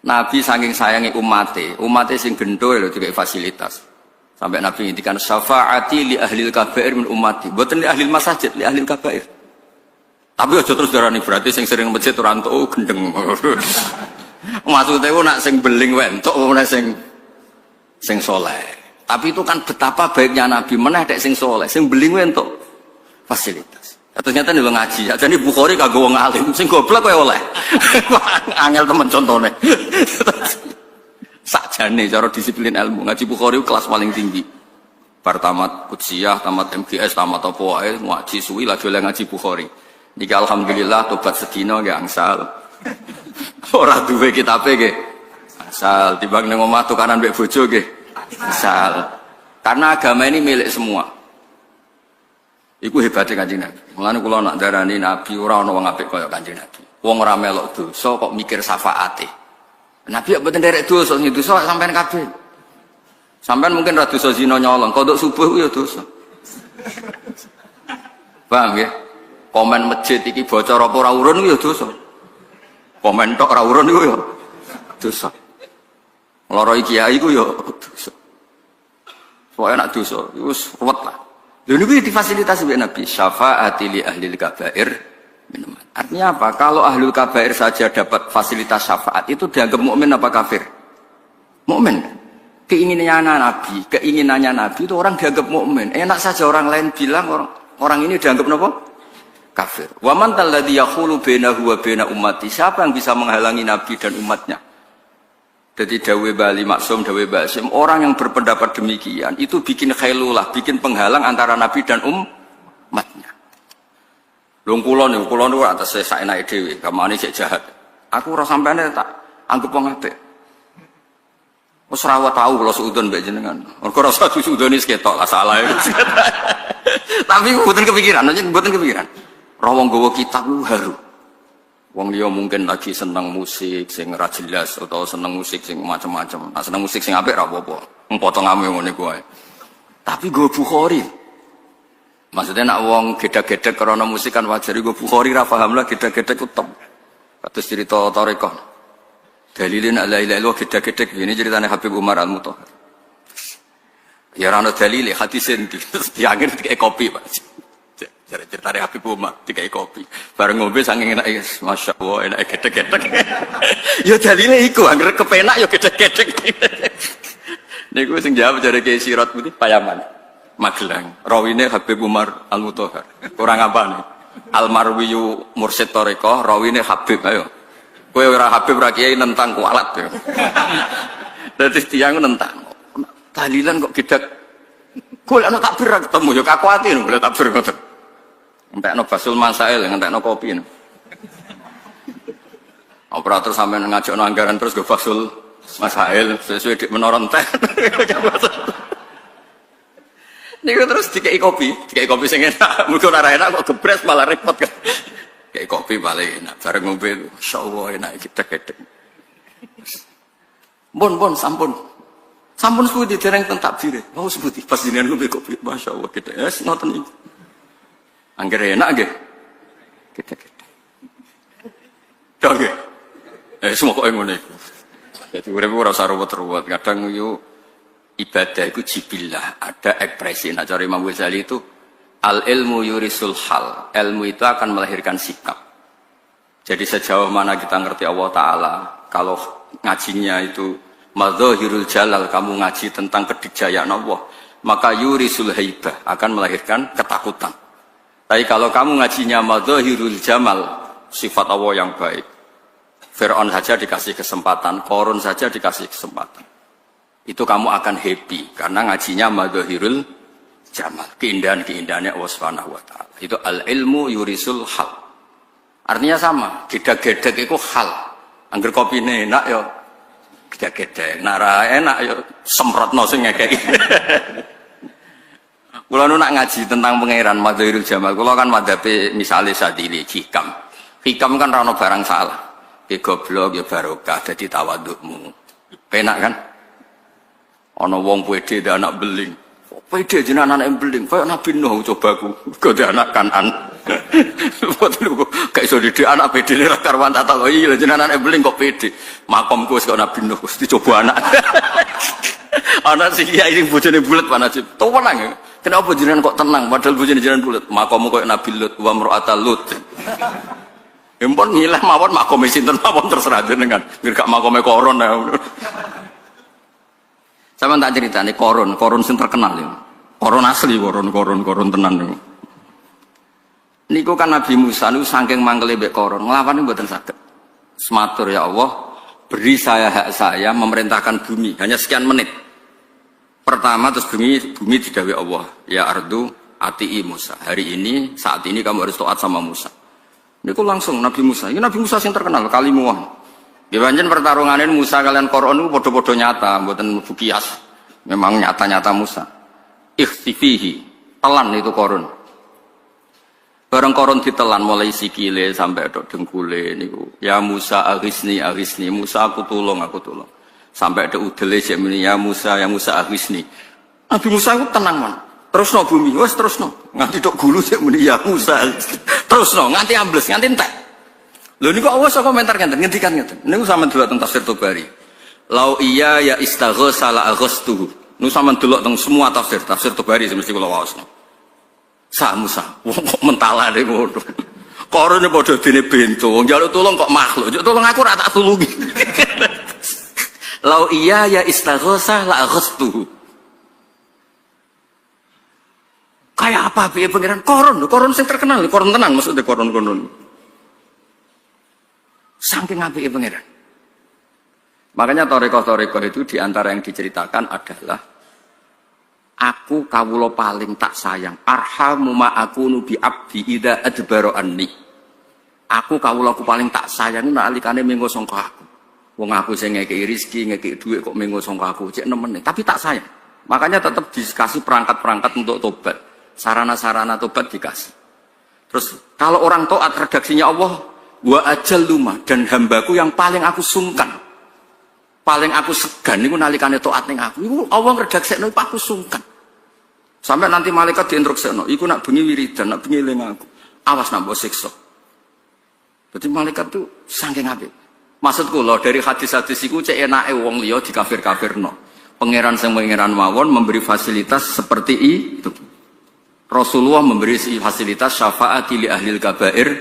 Nabi saking sayangi umate sing gendho lho dikek fasilitas. Sampai Nabi ngendikan syafaati li ahlil kabair min ummati. Mboten li ahlil masajid, li ahlil kabair. Tapi aja terus darani berarti sing sering masjid ora entuk gendeng. Maksudnya ku nak sing beling wae entuk ora sing saleh. Tapi itu kan betapa baiknya Nabi meneh dek sing saleh, sing beling wae entuk fasilitas. Ternyata nih ngaji, jadi Bukhari kagak wong alim, sing goblok kowe oleh. Angel temen contone. Sakjane cara disiplin ilmu ngaji Bukhari kelas paling tinggi. Bar tamat Qudsiyah, tamat MGS, tamat apa wae ngaji suwi lagi oleh ngaji Bukhari. Niki alhamdulillah tobat sedina nggih angsal. Ora duwe kitabe nggih. Angsal timbang ning omah tukaran mbek bojo nggih. Angsal. Karena agama ini milik semua. Iku hebatnya Kanjeng Nabi. Mulane kula nak darani Nabi ora ana wong apik kaya Kanjeng Nabi. Wong ora melok dosa kok mikir syafaate. Nabi kok mboten nderek dosa, sing dosa sampean kabeh. Sampean mungkin ra dosa zina nyolong, kodok subuh ku ya dosa. Paham ya? Komen masjid iki bocor apa ora urun ku ya dosa. Komen tok ora urun iku ya dosa. Loro kiai ku ya dosa. Pokoke nak dosa wis ruwet lah. Lha niku difasilitasi oleh Nabi, syafaati li ahlil kabair minuman. Artinya apa? Kalau ahlul kabair saja dapat fasilitas syafaat itu dianggap mukmin apa kafir? Mukmin. Keinginannya Nabi itu orang dianggap mukmin. Enak saja orang lain bilang orang ini dianggap apa? Kafir. Wa man alladzi yaqulu bainahu wa baina ummati. Siapa yang bisa menghalangi Nabi dan umatnya? Jadi dawe Bali Maksum, dawe Basim, orang yang berpendapat demikian itu bikin khailulah, bikin penghalang antara Nabi dan umatnya. Lung kula niku atas saya enake dhewe, kamane sik jahat. Aku ora sampeyan tak anggap wong apik. Wis ora tau kula suudon mbek jenengan. Mergo rasa suudone ketok lah salah. Tapi mboten kepikiran. Ra wong gawa kitab ku haru. Wong liya mungkin lagi seneng musik sing ora jelas atau seneng musik sing macam-macam. Nah, seneng musik sing apik ra apa-apa. Potongane ngene ku wae. Tapi go Bukhari. Maksudnya nak wong gedhe-gedhe karena musik kan wajar go Bukhari ra paham lah gedhe-gedhe ku top. Kados cerita Thariqah. Dalilin la ilaha illallah gedhe-gedhe ini ceritane Habib Umar Al-Mutahhar. Ya ora ana dalile hadisin diangger dikek kopi, Pak. Ceritane Habib Umar dikai kopi. Bareng ngombe saking enake, masyaallah enake gedhe-gedhe. Ya dalile iku anggere kepenak ya gedhe-gedhe. Niku sing jawab jare Kiai Sirat putih Payaman. Magelang. Rawine Habib Umar Al-Mutahhar. Kurang apane? Almarwiyu Mursyid Thariqah, rawine Habib ayo. Kowe ora Habib ra Kiai nentang kualat yo. Dadi tiyang nentang. Dalilan kok gedhek. Kula ana takbir ra ketemu ya kakuati lho takbir ngoten. Entekno Basul Masail, entekno kopi. Operator sampean ngajakno anggaran terus go Basul Masail sesuai dik menoron teh. Niku terus dikei kopi sing enak. Muga ora enak kok gebres malah repot kan. Dikei kopi paling enak. Bareng ngombe masyaallah enak gedhe-gedhe. Bon sampun. Sampun suwi dereng teng takbire. Oh sebuti pas jenengan ngombe kopi masyaallah gedhe. Wes ngoten iki. Angger enak nggih. Gedhe-gedhe. Dong nggih. Semua kok ngono iku. Dadi urip ora usah ruwet-ruwet. Kadang yo ibadah itu jibillah, ada ekspresi. Nah, cara Imam Ghazali itu al ilmu yurisul hal. Ilmu itu akan melahirkan sikap. Jadi sejauh mana kita ngerti Allah Ta'ala, kalau ngajinya itu madzahirul jalal, kamu ngaji tentang kedikjayaan Allah, maka yurisul haibah, akan melahirkan ketakutan. Tapi kalau kamu ngajinya madzahirul jamal, sifat Allah yang baik, Fir'aun saja dikasih kesempatan, Qarun saja dikasih kesempatan, itu kamu akan happy karena ngajinya madzahirul jamal, keindahan-keindahannya Allah Subhanahu wa taala. Itu al ilmu yurisul hal. Artinya sama, gedhe-gedhe iku hal. Angger kopine enak ya gedhe-gedhe, nek ora enak ya semprotno sing ngekeki. Kula nu nak ngaji tentang pangeran madzahirul jamal, kula kan madhabe misale Sadili hikam. Hikam kan ra ono barang salah. Ki goblok ya barokah dadi tawadukmu. Penak kan? Ana wong pede dhe anak beling. Pede jenengan anak beling, kaya Nabi Nuh cobaku. Kok dhe anak Kanan. Boten kok gak iso didik anak pede ra karwan tak takoki lho jenengan anak beling kok pede. Makomku wis kok Nabi Nuh wis dicoba anak. Anak sing kiai sing bojone bulet Pak Najib. Tenang. Kenapa jenengan kok tenang padahal bojone jenengan bulet? Makommu kok Nabi Lut wa mar'atal Lut. Empon ngilah mawon makome sinten mawon terserah jenengan. Ngger gak makome koron. Sama tak ceritane koron sing terkenal ya. Koron asli, koron tenan niku. Niku kan Nabi Musa niku saking mangkele mbek koron, nglawan mboten saged. Sematur ya Allah, beri saya hak saya memerintahkan bumi hanya sekian menit. Pertama terus bumi didhawuhi Allah, ya ardu ati'i Musa. Hari ini saat ini kamu harus taat sama Musa. Niku langsung Nabi Musa. Ini Nabi Musa sing terkenal kalimuwah. Nggih pancen pertarungane Musa kalian Koron niku padha-padha nyata, mboten bukias. Memang nyata-nyata Musa. Ikhtifihi, telan itu Koron. Bareng koron ditelan mulai sikile sampai tok dengkule niku. Ya Musa aghithni aghithni. Musa aku tulung aku tulung. Sampai ada udele sik muni ya Musa aghithni. Nabi Musa ku tenang man. Terusno bumi, wes terusno. Nganti tok gulu sik muni ya Musa. Terusno nganti ambles, nganti entek. Lho niku Allah sok komentar ngenten, ngendikan ngenten. Niku sampean delok teng tafsir Tabari. Lau iya ya istaghatsa la aghastuhu. Niku sampean delok teng semua tafsir Tabari mesti kula waosno. Sa Musa, wong kok mentalane ngono. Korone padha dene bento, njaluk tulung kok makhluk. Njuk tulung aku ora tak tulungi. Lau iya ya istaghatsa la aghastuhu. Kayak apa piye pangeran? Koron sing terkenal, koron tenan maksudnya koron. Saking apike pangeran. Makanya toreko-toreko itu diantara yang diceritakan adalah aku kawula paling tak sayang. Arhamu ma akunu bi abdi idza adbara anni. Aku kawulaku paling tak sayang nalikane mengko sangka aku. Wong aku sing ngekeki rezeki, ngekeki dhuwit kok mengko sangka aku, cek nemen. Tapi tak sayang. Makanya tetap dikasih perangkat-perangkat untuk tobat. Sarana-sarana tobat dikasih. Terus kalau orang taat redaksinya Allah, wa ajalluma dan hambaku yang paling aku sungkan. Paling aku segan niku nalikane taat ning aku. Iku Allah ngredaksekno aku sungkan. Sampai nanti malaikat diinstruksekno, iku nak bengi wiridan, nak bengi eling aku. Awas nak mbok siksa. Dadi malaikat tuh saking apik. Maksudku lho dari hadis-hadis iku cek enake wong liya dikafir-kafirno. Pangeran sing pangeran mawon memberi fasilitas seperti itu. Rasulullah memberi fasilitas syafaat li ahlil kabair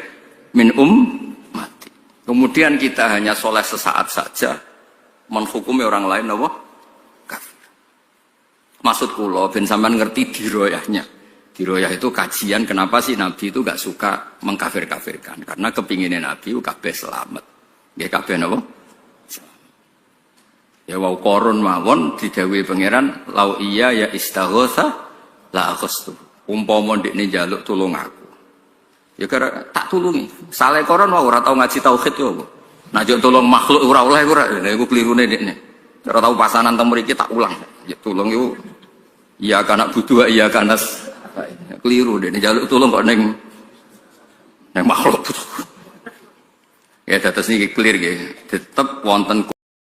min ummati. Kemudian kita hanya soleh sesaat saja. Menghukumi orang lain apa? Kafir. Maksud kula ben sampean ngerti diroyahnya. Diroyah itu kajian kenapa sih Nabi itu gak suka mengkafir-kafirkan. Karena kepinginnya Nabi kabeh selamat. Nggih kabeh napa? Ya wau korun mawon didhawuhi pangeran lau iya ya istaghatsa la aghastu. Umpama ndekne njaluk tulung aku. Ya kira tak tulungi. Saleh koron wae ora tau ngaji tauhid yo. Najak tolong makhluk ora oleh ora. Lha iku klirune ndekne. Ora tau pasanan teng mriki tak ulang. Ya tulung iku iya kana butuh iya kana keliru ndekne njaluk tulung kok ning makhluk. Ya dados niki clear nggih. Tetep wonten